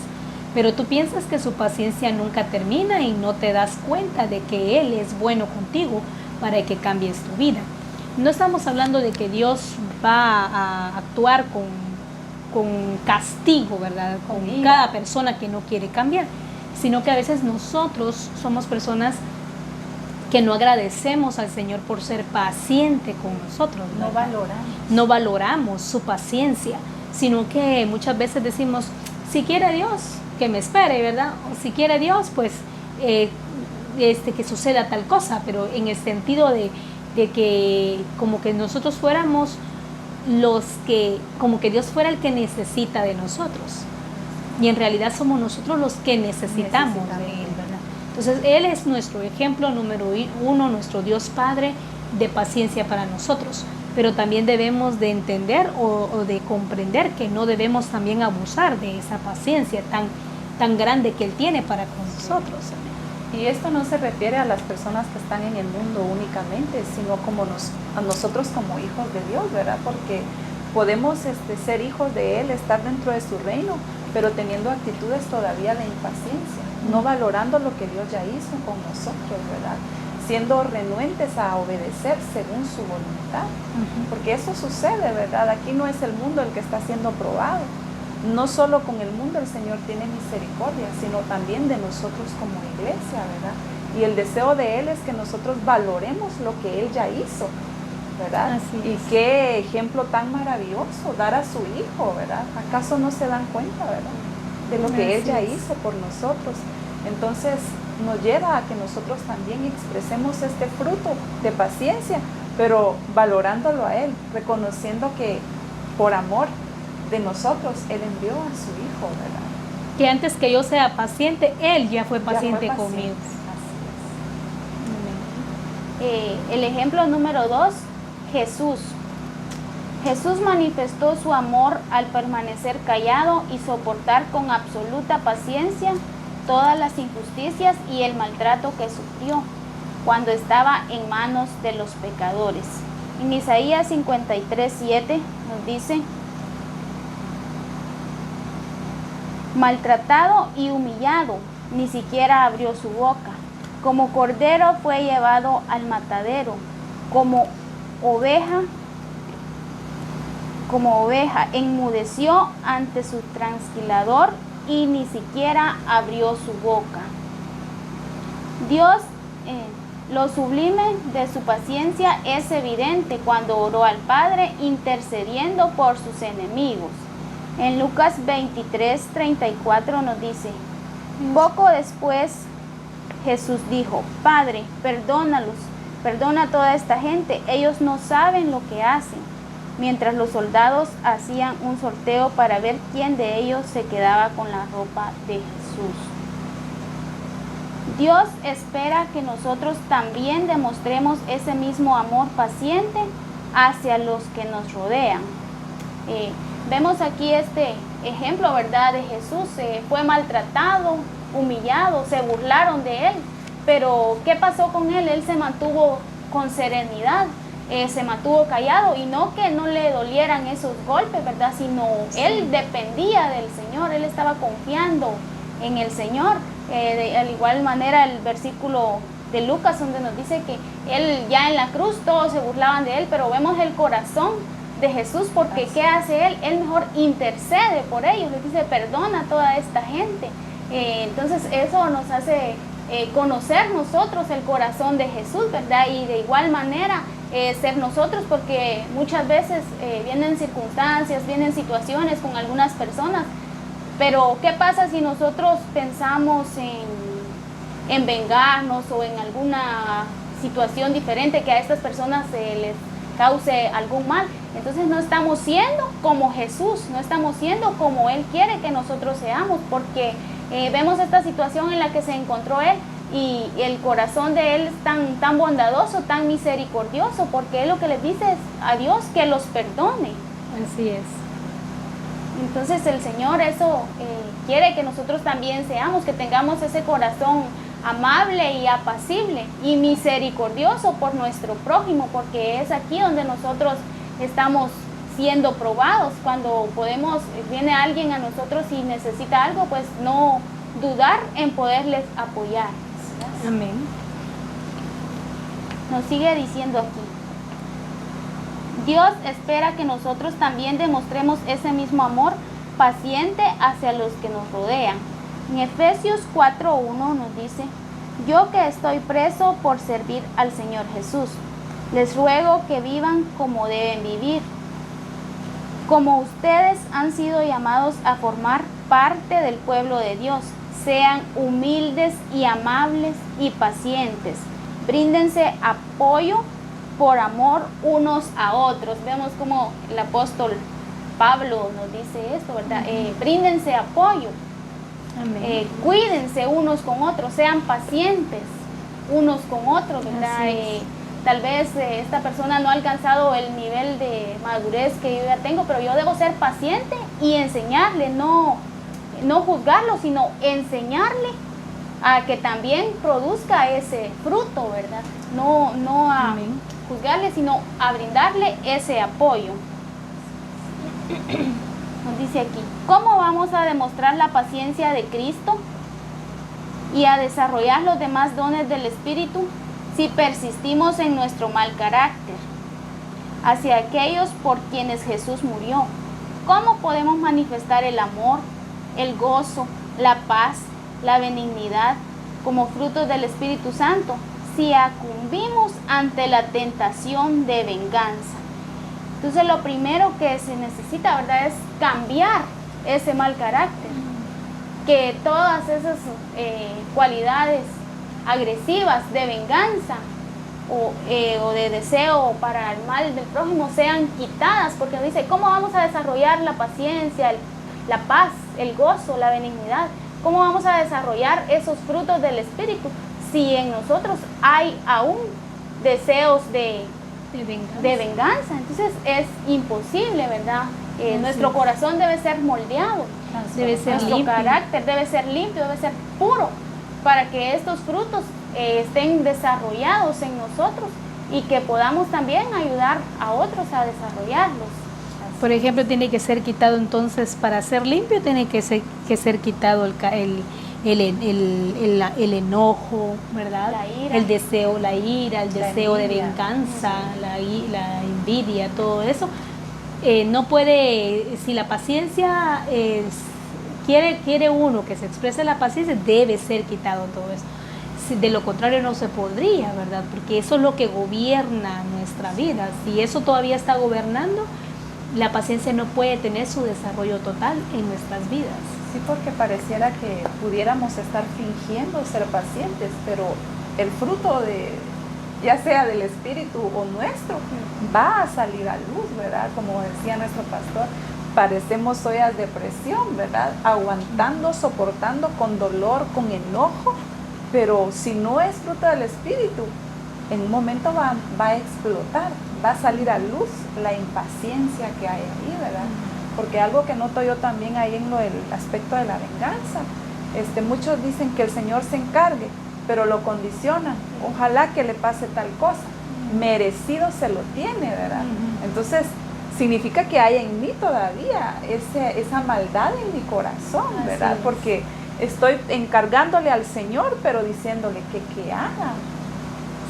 Pero tú piensas que su paciencia nunca termina y no te das cuenta de que Él es bueno contigo para que cambies tu vida. No estamos hablando de que Dios va a actuar con castigo, ¿verdad?, con cada persona que no quiere cambiar, sino que a veces nosotros somos personas que no agradecemos al Señor por ser paciente con nosotros, ¿verdad? No valoramos su paciencia, sino que muchas veces decimos, si quiere Dios, que me espere, ¿verdad? O si quiere Dios, pues que suceda tal cosa, pero en el sentido de que como que nosotros fuéramos los que, como que Dios fuera el que necesita de nosotros. Y en realidad somos nosotros los que necesitamos de Él, ¿verdad? Entonces Él es nuestro ejemplo número uno, nuestro Dios Padre de paciencia para nosotros. Pero también debemos de entender o de comprender que no debemos también abusar de esa paciencia tan grande que Él tiene para con nosotros. Y esto no se refiere a las personas que están en el mundo únicamente, sino como a nosotros como hijos de Dios, ¿verdad? Porque podemos ser hijos de Él, estar dentro de su reino, pero teniendo actitudes todavía de impaciencia, no valorando lo que Dios ya hizo con nosotros, ¿verdad? Siendo renuentes a obedecer según su voluntad, porque eso sucede, ¿verdad? Aquí no es el mundo el que está siendo probado. No solo con el mundo el Señor tiene misericordia, sino también de nosotros como iglesia, ¿verdad? Y el deseo de Él es que nosotros valoremos lo que Él ya hizo, ¿verdad? Y qué ejemplo tan maravilloso, dar a su Hijo, ¿verdad? ¿Acaso no se dan cuenta, verdad? De lo que Él ya hizo por nosotros. Entonces nos lleva a que nosotros también expresemos este fruto de paciencia, pero valorándolo a Él, reconociendo que por amor de nosotros, Él envió a su Hijo, ¿verdad? Que antes que yo sea paciente, Él ya fue paciente conmigo. El ejemplo número 2, Jesús. Jesús manifestó su amor al permanecer callado y soportar con absoluta paciencia todas las injusticias y el maltrato que sufrió cuando estaba en manos de los pecadores. En Isaías 53:7 nos dice: maltratado y humillado, ni siquiera abrió su boca. Como cordero fue llevado al matadero, como oveja enmudeció ante su trasquilador y ni siquiera abrió su boca. Dios, lo sublime de su paciencia es evidente cuando oró al Padre intercediendo por sus enemigos. En Lucas 23:34 nos dice: poco después Jesús dijo: Padre, perdónalos, perdona a toda esta gente, ellos no saben lo que hacen. Mientras los soldados hacían un sorteo para ver quién de ellos se quedaba con la ropa de Jesús. Dios espera que nosotros también demostremos ese mismo amor paciente hacia los que nos rodean. Vemos aquí este ejemplo, ¿verdad?, de Jesús. Fue maltratado, humillado, se burlaron de Él, pero ¿qué pasó con Él? Él se mantuvo con serenidad, se mantuvo callado, y no que no le dolieran esos golpes, ¿verdad?, sino Él dependía del Señor, Él estaba confiando en el Señor. De igual manera el versículo de Lucas, donde nos dice que Él ya en la cruz todos se burlaban de Él, pero vemos el corazón de Jesús, porque ¿qué hace Él? Él mejor intercede por ellos, les dice: perdona a toda esta gente. Entonces eso nos hace conocer nosotros el corazón de Jesús, ¿verdad? Y de igual manera ser nosotros, porque muchas veces vienen circunstancias, vienen situaciones con algunas personas, pero ¿qué pasa si nosotros pensamos en vengarnos o en alguna situación diferente que a estas personas les cause algún mal? Entonces no estamos siendo como Jesús, no estamos siendo como Él quiere que nosotros seamos, porque vemos esta situación en la que se encontró Él, y el corazón de Él es tan bondadoso, tan misericordioso, porque Él lo que les dice es a Dios que los perdone. Así es. Entonces el Señor eso quiere que nosotros también seamos, que tengamos ese corazón amable y apacible y misericordioso por nuestro prójimo, porque es aquí donde nosotros estamos siendo probados. Cuando viene alguien a nosotros y necesita algo, pues no dudar en poderles apoyar. Amén. Nos sigue diciendo aquí: Dios espera que nosotros también demostremos ese mismo amor paciente hacia los que nos rodean. En Efesios 4:1 nos dice: yo que estoy preso por servir al Señor Jesús, les ruego que vivan como deben vivir, como ustedes han sido llamados a formar parte del pueblo de Dios, sean humildes y amables y pacientes. Bríndense apoyo por amor unos a otros. Vemos como el apóstol Pablo nos dice esto, ¿verdad? Bríndense apoyo. Amén. Cuídense unos con otros, sean pacientes unos con otros, ¿verdad? Tal vez esta persona no ha alcanzado el nivel de madurez que yo ya tengo, pero yo debo ser paciente y enseñarle, no juzgarlo, sino enseñarle a que también produzca ese fruto, ¿verdad? No a juzgarle, sino a brindarle ese apoyo. Nos dice aquí, ¿cómo vamos a demostrar la paciencia de Cristo y a desarrollar los demás dones del Espíritu si persistimos en nuestro mal carácter hacia aquellos por quienes Jesús murió? ¿Cómo podemos manifestar el amor, el gozo, la paz, la benignidad como frutos del Espíritu Santo si acumbimos ante la tentación de venganza? Entonces lo primero que se necesita, ¿verdad?, es cambiar ese mal carácter, que todas esas cualidades agresivas de venganza o de deseo para el mal del prójimo sean quitadas, porque dice, ¿cómo vamos a desarrollar la paciencia, la paz, el gozo, la benignidad? ¿Cómo vamos a desarrollar esos frutos del Espíritu si en nosotros hay aún deseos de venganza? Entonces es imposible, ¿verdad? Nuestro corazón debe ser moldeado, nuestro carácter debe ser limpio, debe ser puro, para que estos frutos estén desarrollados en nosotros y que podamos también ayudar a otros a desarrollarlos. Por ejemplo, tiene que ser quitado entonces, para ser limpio, tiene que ser quitado el enojo, ¿verdad? La ira. El deseo, la ira, el deseo de venganza, la envidia, todo eso. No puede, si la paciencia quiere uno que se exprese la paciencia, debe ser quitado todo eso. De lo contrario no se podría, ¿verdad? Porque eso es lo que gobierna nuestra vida. Si eso todavía está gobernando, la paciencia no puede tener su desarrollo total en nuestras vidas. Sí, porque pareciera que pudiéramos estar fingiendo ser pacientes, pero el fruto ya sea del Espíritu o nuestro, va a salir a luz, ¿verdad? Como decía nuestro pastor, parecemos ollas de presión, ¿verdad? Aguantando, soportando con dolor, con enojo, pero si no es fruto del Espíritu, en un momento va a explotar, va a salir a luz la impaciencia que hay ahí, ¿verdad? Porque algo que noto yo también ahí en el aspecto de la venganza, muchos dicen que el Señor se encargue, pero lo condicionan, ojalá que le pase tal cosa, merecido se lo tiene, ¿verdad? Entonces significa que hay en mí todavía esa maldad en mi corazón, ¿verdad? Porque estoy encargándole al Señor, pero diciéndole que haga.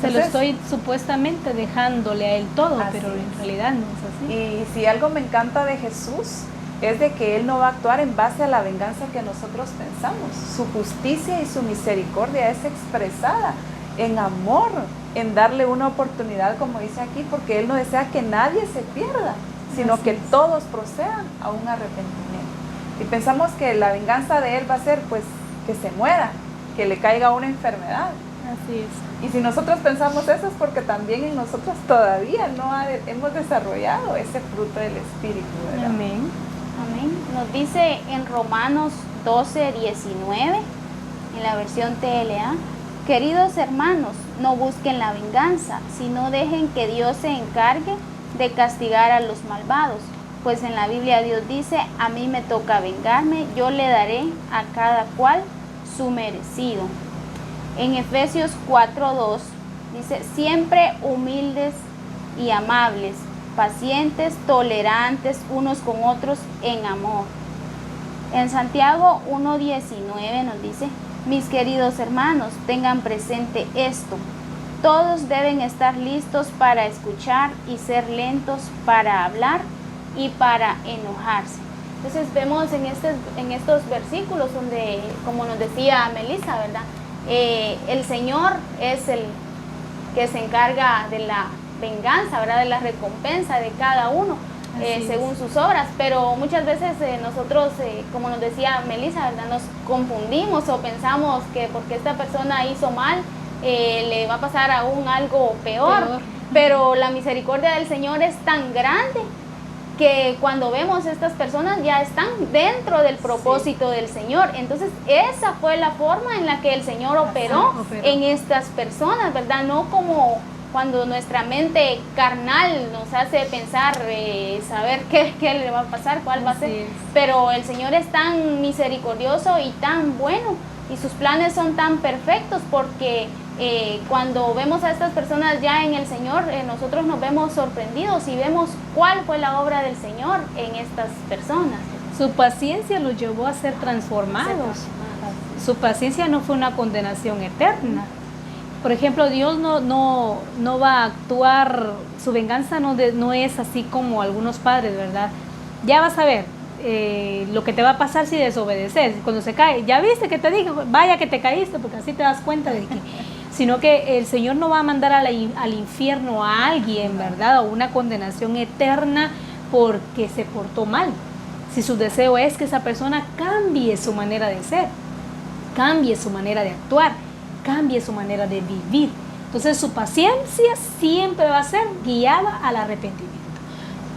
Se lo estoy supuestamente dejándole a Él todo, pero en realidad no es así. Y si algo me encanta de Jesús, es de que Él no va a actuar en base a la venganza que nosotros pensamos. Su justicia y su misericordia es expresada en amor, en darle una oportunidad, como dice aquí, porque Él no desea que nadie se pierda, sino que todos procedan a un arrepentimiento. Y pensamos que la venganza de Él va a ser, pues, que se muera, que le caiga una enfermedad. Así es. Y si nosotros pensamos eso es porque también en nosotros todavía no hemos desarrollado ese fruto del Espíritu, ¿verdad? Amén. Amén. Nos dice en Romanos 12:19, en la versión TLA, queridos hermanos, no busquen la venganza, sino dejen que Dios se encargue de castigar a los malvados. Pues en la Biblia Dios dice, a mí me toca vengarme, yo le daré a cada cual su merecido. En Efesios 4:2 dice, siempre humildes y amables, pacientes, tolerantes unos con otros en amor. En Santiago 1:19 nos dice, mis queridos hermanos, tengan presente esto. Todos deben estar listos para escuchar y ser lentos para hablar y para enojarse. Entonces vemos en estos versículos donde, como nos decía Melissa, ¿verdad? El Señor es el que se encarga de la venganza, ¿verdad? De la recompensa de cada uno, según sus obras, pero muchas veces nosotros, como nos decía Melissa, ¿verdad? Nos confundimos o pensamos que porque esta persona hizo mal, le va a pasar aún algo peor. Pero la misericordia del Señor es tan grande que cuando vemos estas personas ya están dentro del propósito del Señor. Entonces esa fue la forma en la que el Señor operó en estas personas, ¿verdad? No como cuando nuestra mente carnal nos hace pensar, saber qué le va a pasar, cuál va a ser. Pero el Señor es tan misericordioso y tan bueno, y sus planes son tan perfectos, porque cuando vemos a estas personas ya en el Señor, nosotros nos vemos sorprendidos y vemos cuál fue la obra del Señor en estas personas. Su paciencia los llevó a ser transformados. Su paciencia no fue una condenación eterna. Por ejemplo, Dios no va a actuar, su venganza no es así como algunos padres, ¿verdad? Ya vas a ver lo que te va a pasar si desobedeces. Cuando se cae, ya viste que te dije, vaya que te caíste, porque así te das cuenta de que... Sino que el Señor no va a mandar al infierno a alguien, ¿verdad? O una condenación eterna porque se portó mal. Si su deseo es que esa persona cambie su manera de ser, cambie su manera de actuar, cambie su manera de vivir. Entonces su paciencia siempre va a ser guiada al arrepentimiento.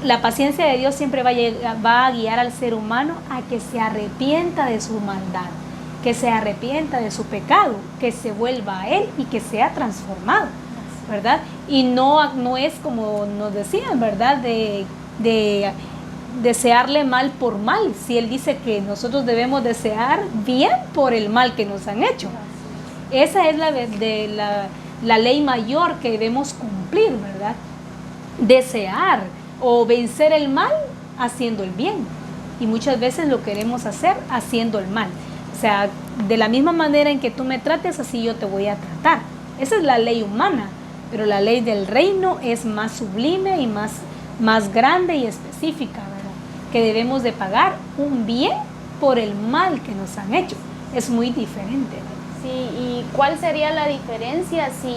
La paciencia de Dios siempre va a guiar al ser humano a que se arrepienta de su maldad, que se arrepienta de su pecado, que se vuelva a Él y que sea transformado, ¿verdad? Y no es como nos decían, ¿verdad? De desearle mal por mal. Si Él dice que nosotros debemos desear bien por el mal que nos han hecho. Esa es la ley mayor que debemos cumplir, ¿verdad? Desear o vencer el mal haciendo el bien. Y muchas veces lo queremos hacer haciendo el mal. O sea, de la misma manera en que tú me trates, así yo te voy a tratar. Esa es la ley humana, pero la ley del reino es más sublime y más grande y específica, ¿verdad? Que debemos de pagar un bien por el mal que nos han hecho. Es muy diferente, ¿verdad? Sí, ¿y cuál sería la diferencia si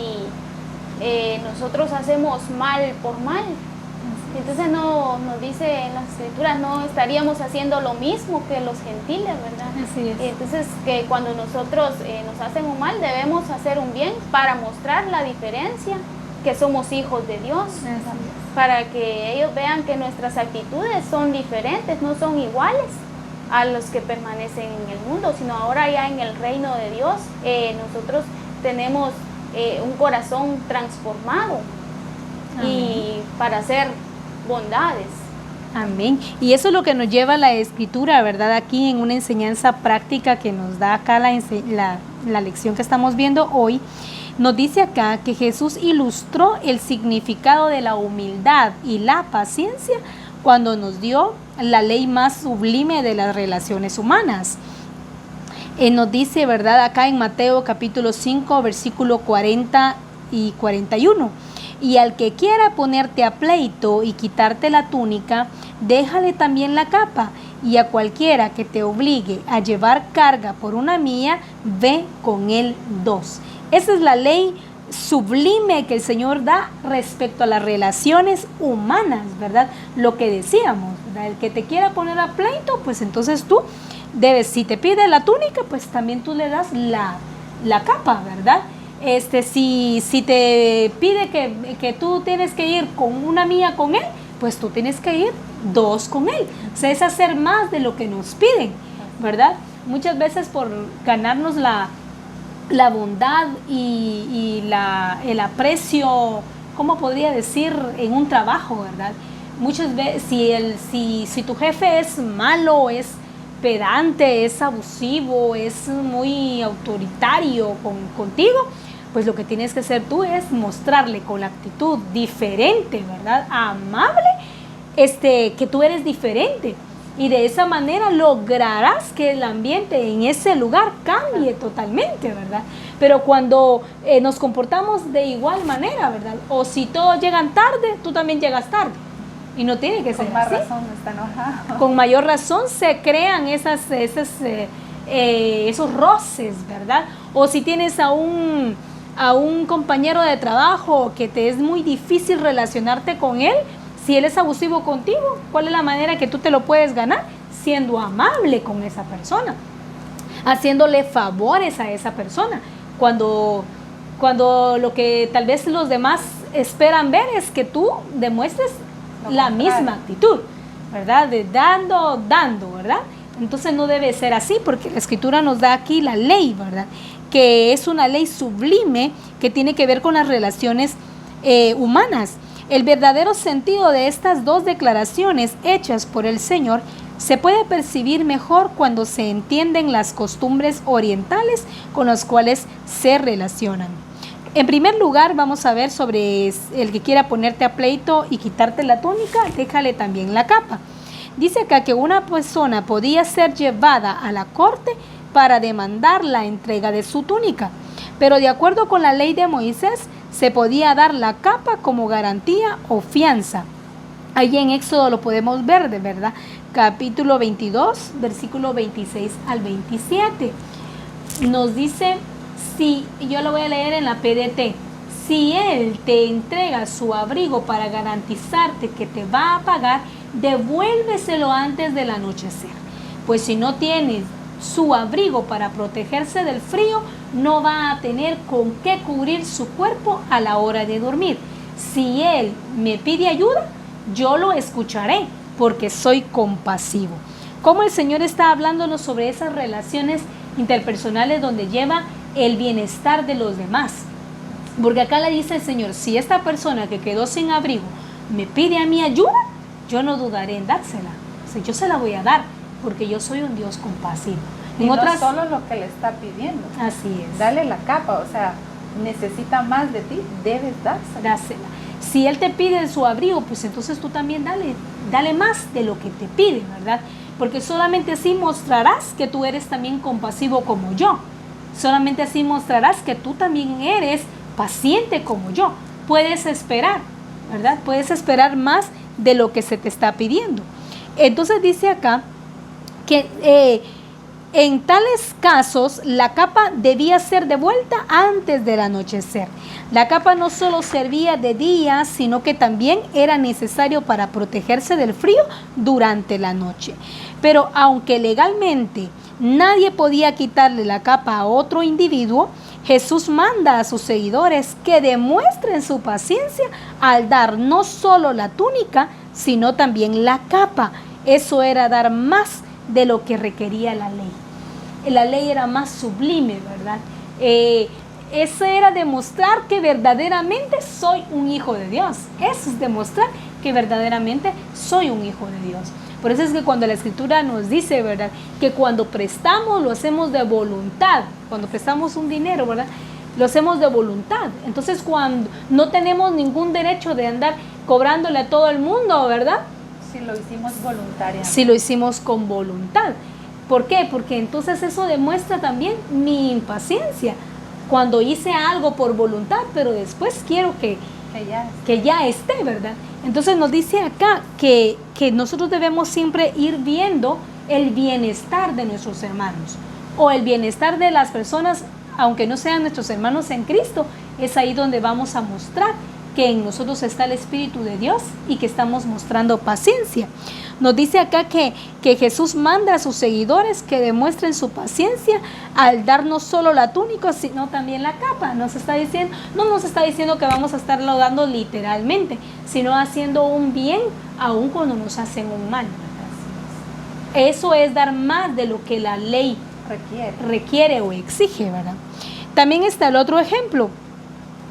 nosotros hacemos mal por mal? Entonces nos dice en las escrituras, no estaríamos haciendo lo mismo que los gentiles, ¿verdad? Así es. Entonces que cuando nosotros nos hacen un mal, debemos hacer un bien para mostrar la diferencia, que somos hijos de Dios, para que ellos vean que nuestras actitudes son diferentes, no son iguales a los que permanecen en el mundo, sino ahora ya en el reino de Dios nosotros tenemos un corazón transformado. Amén. Y para hacer bondades. Amén. Y eso es lo que nos lleva a la escritura, ¿verdad? Aquí en una enseñanza práctica que nos da acá la lección que estamos viendo hoy, nos dice acá que Jesús ilustró el significado de la humildad y la paciencia cuando nos dio la ley más sublime de las relaciones humanas. Nos dice, ¿verdad? Acá en Mateo capítulo 5, versículo 40 y 41. Y al que quiera ponerte a pleito y quitarte la túnica, déjale también la capa, y a cualquiera que te obligue a llevar carga por una milla, ve con él 2. Esa es la ley sublime que el Señor da respecto a las relaciones humanas, ¿verdad? Lo que decíamos, ¿verdad? El que te quiera poner a pleito, pues entonces tú debes, si te pide la túnica, pues también tú le das la capa, ¿verdad? Si te pide que tú tienes que ir con una milla con él, pues tú tienes que ir 2 con él. O sea, es hacer más de lo que nos piden, ¿verdad? Muchas veces por ganarnos la bondad y el aprecio, ¿cómo podría decir? En un trabajo, ¿verdad? Muchas veces, si tu jefe es malo, es pedante, es abusivo, es muy autoritario contigo, pues lo que tienes que hacer tú es mostrarle con la actitud diferente, ¿verdad? Amable, que tú eres diferente. Y de esa manera lograrás que el ambiente en ese lugar cambie totalmente, ¿verdad? Pero cuando nos comportamos de igual manera, ¿verdad? O si todos llegan tarde, tú también llegas tarde. Y no tiene que ser así. Con más razón está enojado. Con mayor razón se crean esos roces, ¿verdad? O si tienes a un compañero de trabajo que te es muy difícil relacionarte con él, Si él es abusivo contigo, ¿cuál es la manera que tú te lo puedes ganar? Siendo amable con esa persona, haciéndole favores a esa persona. Cuando lo que tal vez los demás esperan ver es que tú demuestres la misma actitud, ¿verdad? De dando, ¿verdad? Entonces no debe ser así, porque la Escritura nos da aquí la ley, ¿verdad? Que es una ley sublime que tiene que ver con las relaciones humanas. El verdadero sentido de estas dos declaraciones hechas por el Señor se puede percibir mejor cuando se entienden las costumbres orientales con las cuales se relacionan. En primer lugar, vamos a ver sobre el que quiera ponerte a pleito y quitarte la túnica, déjale también la capa. Dice acá que una persona podía ser llevada a la corte para demandar la entrega de su túnica, pero de acuerdo con la ley de Moisés, se podía dar la capa como garantía o fianza. Ahí en Éxodo lo podemos ver, de verdad, capítulo 22, versículo 26 al 27. Nos dice, si yo lo voy a leer en la PDT, si él te entrega su abrigo para garantizarte que te va a pagar, devuélveselo antes del anochecer. Pues si no tienes su abrigo para protegerse del frío, no va a tener con qué cubrir su cuerpo a la hora de dormir. Si él me pide ayuda, yo lo escucharé, porque soy compasivo. Como el Señor está hablándonos sobre esas relaciones interpersonales donde lleva el bienestar de los demás. Porque acá le dice el Señor, si esta persona que quedó sin abrigo me pide a mí ayuda, yo no dudaré en dársela. O sea, yo se la voy a dar, porque yo soy un Dios compasivo. Y no solo lo que le está pidiendo. Así es. Dale la capa, o sea, necesita más de ti, debes dársela. Dásela. Si él te pide su abrigo, pues entonces tú también dale más de lo que te pide, ¿verdad? Porque solamente así mostrarás que tú eres también compasivo como yo. Solamente así mostrarás que tú también eres paciente como yo. Puedes esperar, ¿verdad? Puedes esperar más de lo que se te está pidiendo. Entonces dice acá que en tales casos la capa debía ser devuelta antes del anochecer. La capa no solo servía de día, sino que también era necesario para protegerse del frío durante la noche. Pero aunque legalmente nadie podía quitarle la capa a otro individuo, Jesús manda a sus seguidores que demuestren su paciencia al dar no solo la túnica, sino también la capa. Eso era dar más de lo que requería la ley. La ley era más sublime, ¿verdad? Eso era demostrar que verdaderamente soy un hijo de Dios. Eso es demostrar que verdaderamente soy un hijo de Dios. Por eso es que cuando la Escritura nos dice, ¿verdad?, que cuando prestamos lo hacemos de voluntad. Cuando prestamos un dinero, ¿verdad?, lo hacemos de voluntad. Entonces, cuando no tenemos ningún derecho de andar cobrándole a todo el mundo, ¿verdad? Si lo hicimos voluntariamente. Si lo hicimos con voluntad. ¿Por qué? Porque entonces eso demuestra también mi impaciencia. Cuando hice algo por voluntad, pero después quiero que ya esté, ¿verdad? Entonces nos dice acá que nosotros debemos siempre ir viendo el bienestar de nuestros hermanos o el bienestar de las personas, aunque no sean nuestros hermanos en Cristo. Es ahí donde vamos a mostrar que en nosotros está el Espíritu de Dios y que estamos mostrando paciencia. Nos dice acá que Jesús manda a sus seguidores que demuestren su paciencia al dar no solo la túnica, sino también la capa. No nos está diciendo que vamos a estarlo dando literalmente, sino haciendo un bien aun cuando nos hacen un mal. Eso es dar más de lo que la ley requiere o exige, ¿verdad? También está el otro ejemplo.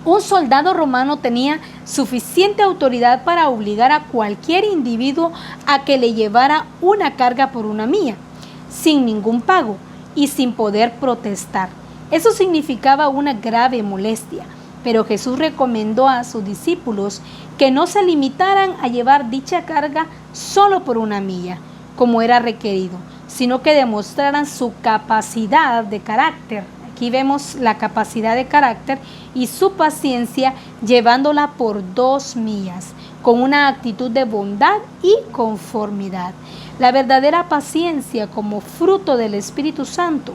Un soldado romano tenía suficiente autoridad para obligar a cualquier individuo a que le llevara una carga por una milla, sin ningún pago y sin poder protestar. Eso significaba una grave molestia, pero Jesús recomendó a sus discípulos que no se limitaran a llevar dicha carga solo por una milla, como era requerido, sino que demostraran su capacidad de carácter. Aquí vemos la capacidad de carácter y su paciencia llevándola por 2 millas, con una actitud de bondad y conformidad. La verdadera paciencia, como fruto del Espíritu Santo,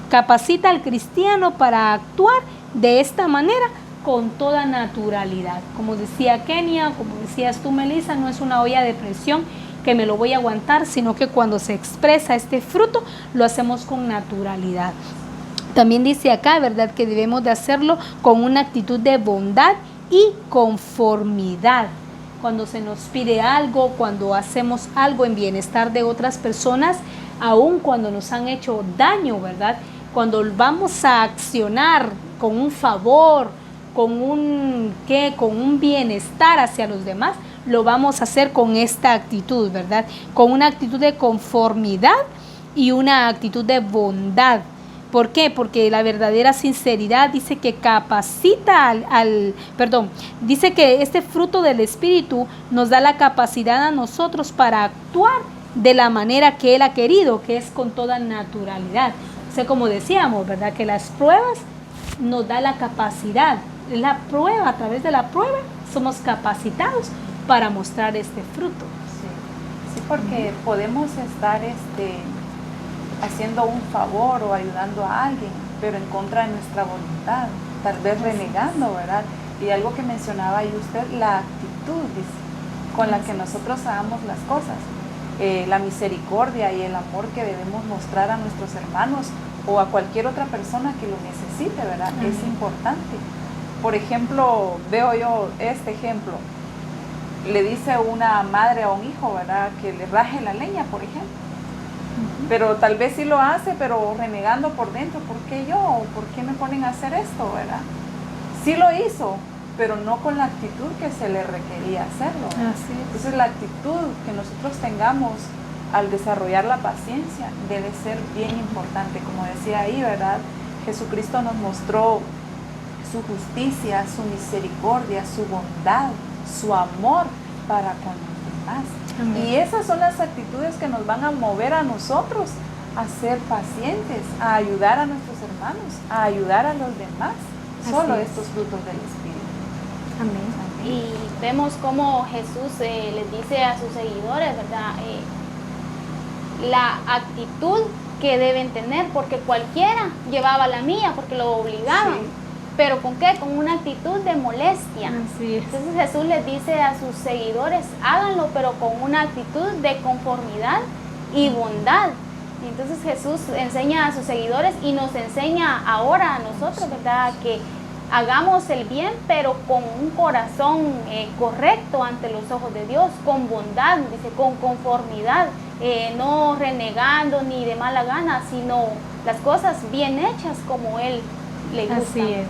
capacita al cristiano para actuar de esta manera con toda naturalidad. Como decía Kenia, como decías tú, Melissa, no es una olla de presión que me lo voy a aguantar, sino que cuando se expresa este fruto, lo hacemos con naturalidad. También dice acá, ¿verdad?, que debemos de hacerlo con una actitud de bondad y conformidad. Cuando se nos pide algo, cuando hacemos algo en bienestar de otras personas, aun cuando nos han hecho daño, ¿verdad? Cuando vamos a accionar con un favor, con un bienestar hacia los demás, lo vamos a hacer con esta actitud, ¿verdad? Con una actitud de conformidad y una actitud de bondad. ¿Por qué? Porque la verdadera sinceridad dice que capacita dice que este fruto del Espíritu nos da la capacidad a nosotros para actuar de la manera que Él ha querido, que es con toda naturalidad. O sea, como decíamos, ¿verdad?, que las pruebas nos da la capacidad. La prueba, a través de la prueba, somos capacitados para mostrar este fruto. Sí, porque podemos estar haciendo un favor o ayudando a alguien, pero en contra de nuestra voluntad, tal vez renegando, ¿verdad? Y algo que mencionaba ahí usted, la actitud, dice, con la que nosotros hagamos las cosas, la misericordia y el amor que debemos mostrar a nuestros hermanos o a cualquier otra persona que lo necesite, ¿verdad? Es importante. Por ejemplo, veo yo este ejemplo, le dice una madre a un hijo, ¿verdad?, que le raje la leña, por ejemplo. Pero tal vez sí lo hace, pero renegando por dentro. ¿Por qué yo? ¿Por qué me ponen a hacer esto, verdad? Sí lo hizo, pero no con la actitud que se le requería hacerlo. Así es. Entonces la actitud que nosotros tengamos al desarrollar la paciencia debe ser bien importante. Como decía ahí, ¿verdad? Jesucristo nos mostró su justicia, su misericordia, su bondad, su amor para con los demás. Amén. Y esas son las actitudes que nos van a mover a nosotros a ser pacientes, a ayudar a nuestros hermanos, a ayudar a los demás. Solo estos frutos del Espíritu. Amén. Y vemos cómo Jesús les dice a sus seguidores, ¿verdad? La actitud que deben tener, porque cualquiera llevaba la mía, porque lo obligaban. Sí. ¿Pero con qué? Con una actitud de molestia. Así es. Entonces Jesús les dice a sus seguidores, háganlo, pero con una actitud de conformidad y bondad. Y entonces Jesús enseña a sus seguidores y nos enseña ahora a nosotros, ¿verdad?, que hagamos el bien, pero con un corazón correcto ante los ojos de Dios, con bondad, dice, con conformidad, no renegando ni de mala gana, sino las cosas bien hechas como Él le gusta. Así es.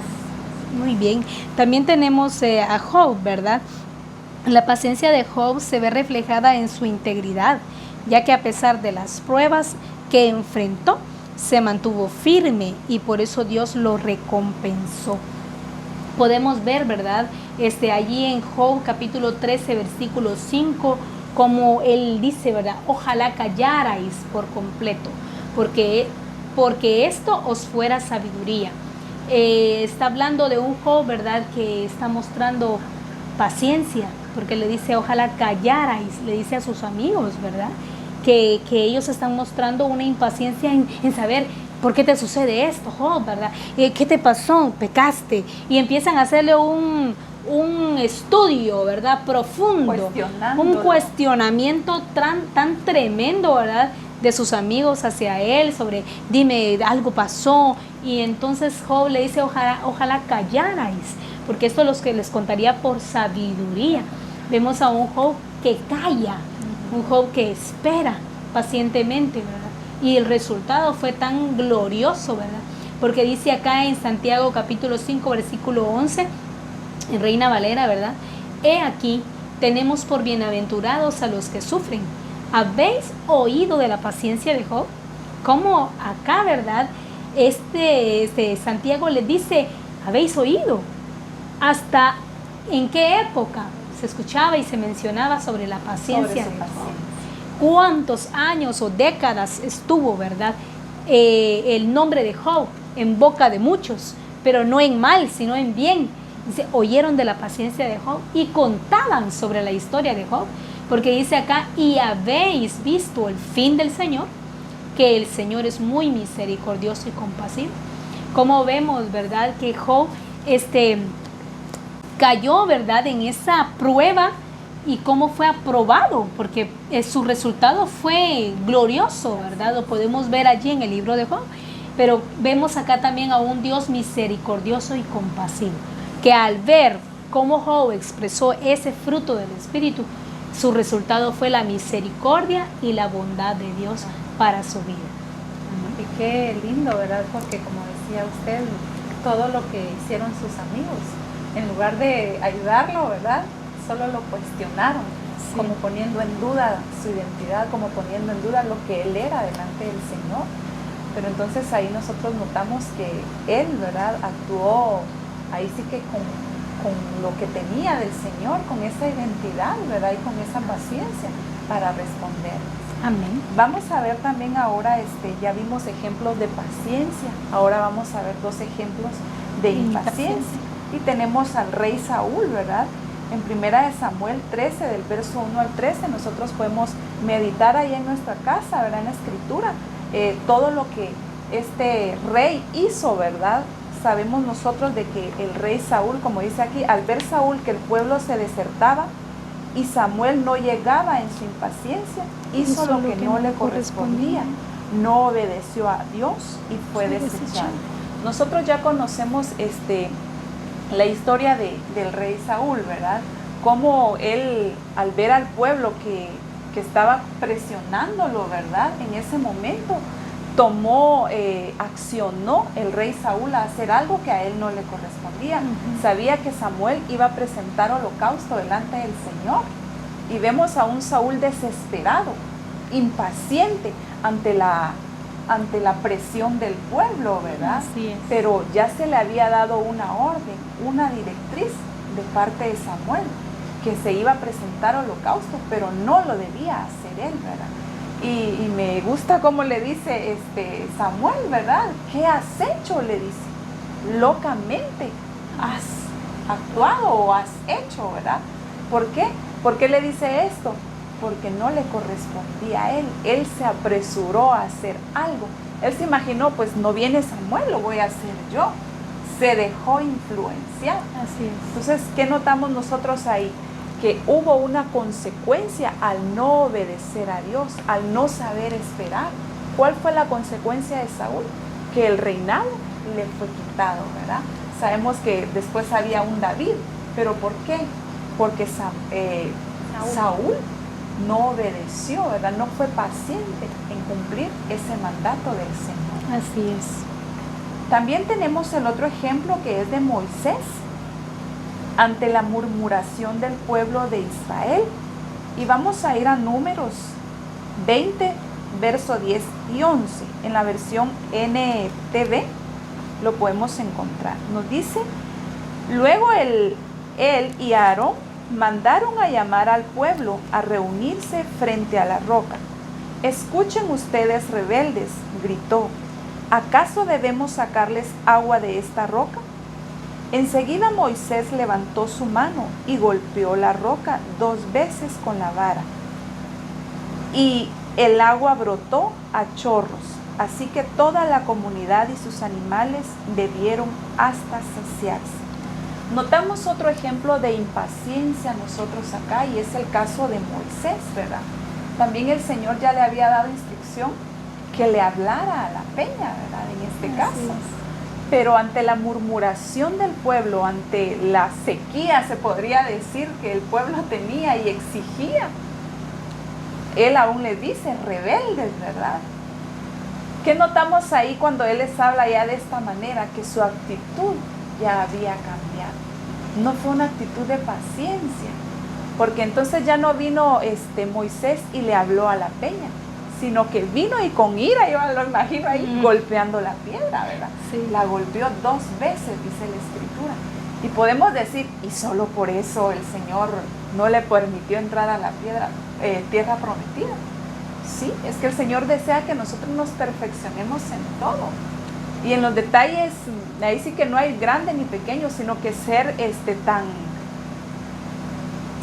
Muy bien. También tenemos a Job, ¿verdad? La paciencia de Job se ve reflejada en su integridad, ya que a pesar de las pruebas que enfrentó, se mantuvo firme y por eso Dios lo recompensó. Podemos ver, ¿verdad?, allí en Job capítulo 13, versículo 5, como él dice, ¿verdad?, ojalá callarais por completo, porque esto os fuera sabiduría. Está hablando de un Job, ¿verdad?, que está mostrando paciencia, porque le dice ojalá callarais, le dice a sus amigos, ¿verdad?, que ellos están mostrando una impaciencia en saber por qué te sucede esto, Job, ¿verdad? ¿Qué te pasó? Pecaste. Y empiezan a hacerle un estudio, ¿verdad?, profundo, un cuestionamiento tan tremendo, ¿verdad?, de sus amigos hacia él, sobre dime, algo pasó. Y entonces Job le dice ojalá callarais, porque esto es lo que les contaría por sabiduría. Vemos a un Job que calla, un Job que espera pacientemente, ¿verdad? Y el resultado fue tan glorioso, ¿verdad? Porque dice acá en Santiago capítulo 5, versículo 11, en Reina Valera, ¿verdad? He aquí, tenemos por bienaventurados a los que sufren. ¿Habéis oído de la paciencia de Job? Como acá, ¿verdad? Santiago les dice, ¿habéis oído? ¿Hasta en qué época se escuchaba y se mencionaba sobre la paciencia de Job? ¿Cuántos años o décadas estuvo, verdad, el nombre de Job en boca de muchos, pero no en mal, sino en bien? Dice, oyeron de la paciencia de Job y contaban sobre la historia de Job, porque dice acá, y habéis visto el fin del Señor, que el Señor es muy misericordioso y compasivo. Como vemos, verdad, que Job cayó, ¿verdad?, en esa prueba y cómo fue aprobado, porque su resultado fue glorioso, ¿verdad? Lo podemos ver allí en el libro de Job, pero vemos acá también a un Dios misericordioso y compasivo, que al ver cómo Job expresó ese fruto del Espíritu, su resultado fue la misericordia y la bondad de Dios para su vida. Y qué lindo, ¿verdad? Porque como decía usted, todo lo que hicieron sus amigos, en lugar de ayudarlo, ¿verdad?, solo lo cuestionaron, Sí. como poniendo en duda su identidad, como poniendo en duda lo que él era delante del Señor. Pero entonces ahí nosotros notamos que él, ¿verdad?, actuó ahí sí que con lo que tenía del Señor, con esa identidad, ¿verdad?, y con esa paciencia para responder. Amén. Vamos a ver también ahora, ya vimos ejemplos de paciencia, ahora vamos a ver dos ejemplos de impaciencia. Y tenemos al rey Saúl, ¿verdad? En 1 Samuel 13, del verso 1 al 13, nosotros podemos meditar ahí en nuestra casa, ¿verdad?, en la escritura, todo lo que este rey hizo, ¿verdad? Sabemos nosotros de que el rey Saúl, como dice aquí, al ver Saúl que el pueblo se desertaba y Samuel no llegaba en su impaciencia, hizo lo que no le correspondía, no obedeció a Dios y fue desechado. Nosotros ya conocemos la historia del rey Saúl, ¿verdad? Cómo él, al ver al pueblo que estaba presionándolo, ¿verdad?, en ese momento, accionó el rey Saúl a hacer algo que a él no le correspondía. Sabía que Samuel iba a presentar holocausto delante del Señor. Y vemos a un Saúl desesperado, impaciente ante la presión del pueblo, ¿verdad? Así es. Pero ya se le había dado una orden, una directriz de parte de Samuel, que se iba a presentar holocausto, pero no lo debía hacer él, ¿verdad? Y me gusta cómo le dice Samuel, ¿verdad? ¿Qué has hecho?, le dice. Locamente has actuado o has hecho, ¿verdad? ¿Por qué? ¿Por qué le dice esto? Porque no le correspondía a él. Él se apresuró a hacer algo. Él se imaginó, pues no viene Samuel, lo voy a hacer yo. Se dejó influenciar. Así es. Entonces, ¿qué notamos nosotros ahí? Que hubo una consecuencia al no obedecer a Dios, al no saber esperar. ¿Cuál fue la consecuencia de Saúl? Que el reinado le fue quitado, ¿verdad? Sabemos que después había un David, pero ¿por qué? Porque Saúl no obedeció, ¿verdad? No fue paciente en cumplir ese mandato del Señor. Así es. También tenemos el otro ejemplo que es de Moisés ante la murmuración del pueblo de Israel. Y vamos a ir a Números 20, verso 10 y 11. En la versión NTV lo podemos encontrar. Nos dice: luego él y Aarón mandaron a llamar al pueblo a reunirse frente a la roca. Escuchen ustedes, rebeldes, gritó, ¿acaso debemos sacarles agua de esta roca? Enseguida Moisés levantó su mano y golpeó la roca 2 veces con la vara. Y el agua brotó a chorros, así que toda la comunidad y sus animales bebieron hasta saciarse. Notamos otro ejemplo de impaciencia nosotros acá, y es el caso de Moisés, ¿verdad? También el Señor ya le había dado instrucción que le hablara a la peña, ¿verdad? En este caso. Pero ante la murmuración del pueblo, ante la sequía, se podría decir, que el pueblo tenía y exigía, él aún les dice, rebeldes, ¿verdad? ¿Qué notamos ahí cuando él les habla ya de esta manera? Que su actitud ya había cambiado. No fue una actitud de paciencia, porque entonces ya no vino Moisés y le habló a la peña, sino que vino y con ira, yo lo imagino ahí, golpeando la piedra, ¿verdad? Sí. La golpeó 2 veces, dice la Escritura. Y podemos decir, y solo por eso el Señor no le permitió entrar a la tierra prometida. Sí, es que el Señor desea que nosotros nos perfeccionemos en todo. Y en los detalles, ahí sí que no hay grande ni pequeño, sino que ser tan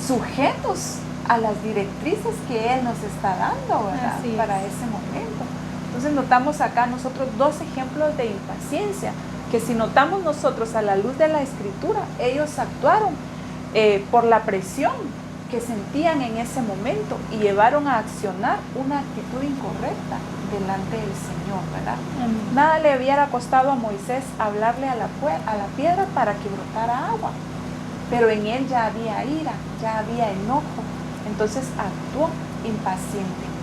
sujetos a las directrices que Él nos está dando, ¿verdad? Para ese momento. Entonces notamos acá nosotros 2 ejemplos de impaciencia que si notamos nosotros a la luz de la Escritura, ellos actuaron por la presión que sentían en ese momento y llevaron a accionar una actitud incorrecta delante del Señor, ¿verdad? Nada le hubiera costado a Moisés hablarle a la piedra para que brotara agua, pero en él ya había ira, ya había enojo, entonces actuó impacientemente.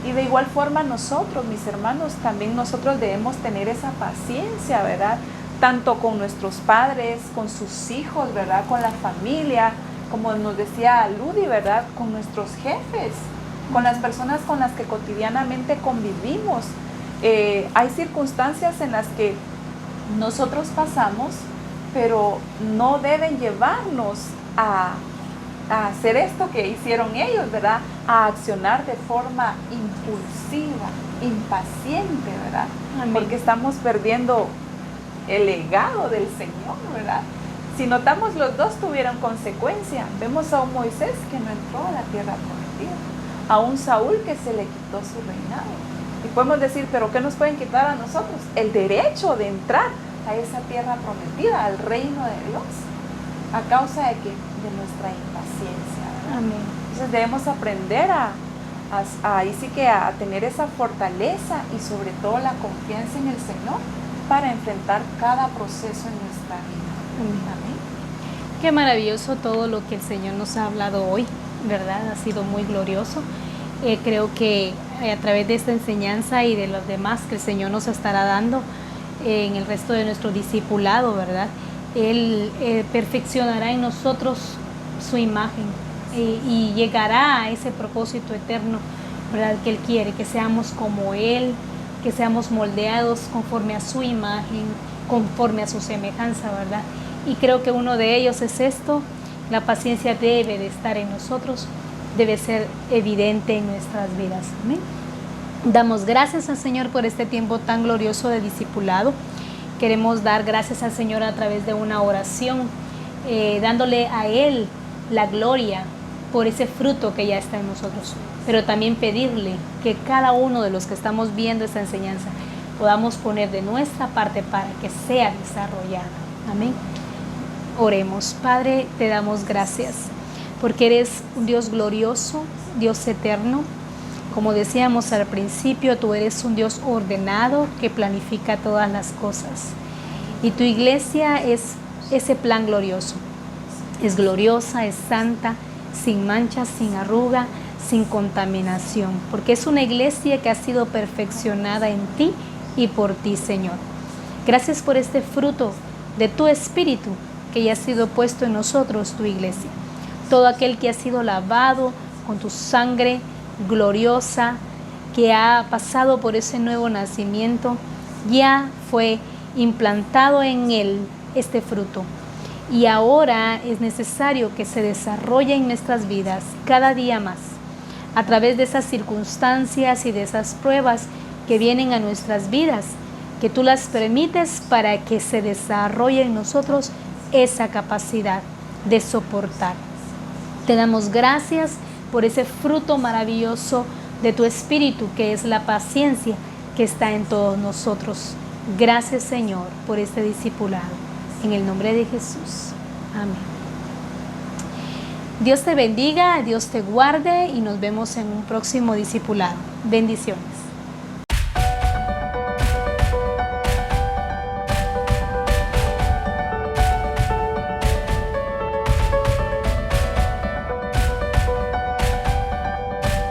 Y de igual forma nosotros, mis hermanos, también nosotros debemos tener esa paciencia, ¿verdad? Tanto con nuestros padres, con sus hijos, ¿verdad? Con la familia, como nos decía Ludi, ¿verdad? Con nuestros jefes, con las personas con las que cotidianamente convivimos. Hay circunstancias en las que nosotros pasamos, pero no deben llevarnos a hacer esto que hicieron ellos, ¿verdad? A accionar de forma impulsiva, impaciente, ¿verdad? Amén. Porque estamos perdiendo el legado del Señor, ¿verdad? Si notamos, los dos tuvieron consecuencia. Vemos a un Moisés que no entró a la tierra prometida, a un Saúl que se le quitó su reinado. Y podemos decir, ¿pero qué nos pueden quitar a nosotros? El derecho de entrar a esa tierra prometida, al reino de Dios, a causa de nuestra impaciencia, ¿verdad? Amén. Entonces debemos aprender a tener esa fortaleza y sobre todo la confianza en el Señor para enfrentar cada proceso en nuestra vida. Amén. Qué maravilloso todo lo que el Señor nos ha hablado hoy, ¿verdad? Ha sido muy glorioso. Creo que a través de esta enseñanza y de los demás que el Señor nos estará dando en el resto de nuestro discipulado, ¿verdad? Él perfeccionará en nosotros su imagen y llegará a ese propósito eterno, ¿verdad? Que Él quiere, que seamos como Él, que seamos moldeados conforme a su imagen, conforme a su semejanza, ¿verdad? Y creo que uno de ellos es esto: la paciencia debe de estar en nosotros, debe ser evidente en nuestras vidas. Amén. Damos gracias al Señor por este tiempo tan glorioso de discipulado. Queremos dar gracias al Señor a través de una oración, dándole a Él la gloria por ese fruto que ya está en nosotros, pero también pedirle que cada uno de los que estamos viendo esta enseñanza podamos poner de nuestra parte para que sea desarrollada. Amén. Oremos. Padre, te damos gracias porque eres un Dios glorioso, Dios eterno. Como decíamos al principio, tú eres un Dios ordenado que planifica todas las cosas. Y tu iglesia es ese plan glorioso. Es gloriosa, es santa, sin manchas, sin arruga, sin contaminación. Porque es una iglesia que ha sido perfeccionada en ti y por ti, Señor. Gracias por este fruto de tu Espíritu que ya ha sido puesto en nosotros, tu iglesia. Todo aquel que ha sido lavado con tu sangre gloriosa, que ha pasado por ese nuevo nacimiento, ya fue implantado en él este fruto. Y ahora es necesario que se desarrolle en nuestras vidas cada día más, a través de esas circunstancias y de esas pruebas que vienen a nuestras vidas, que tú las permites para que se desarrolle en nosotros esa capacidad de soportar. Te damos gracias por ese fruto maravilloso de tu Espíritu, que es la paciencia que está en todos nosotros. Gracias, Señor, por este discipulado. En el nombre de Jesús. Amén. Dios te bendiga, Dios te guarde y nos vemos en un próximo discipulado. Bendiciones.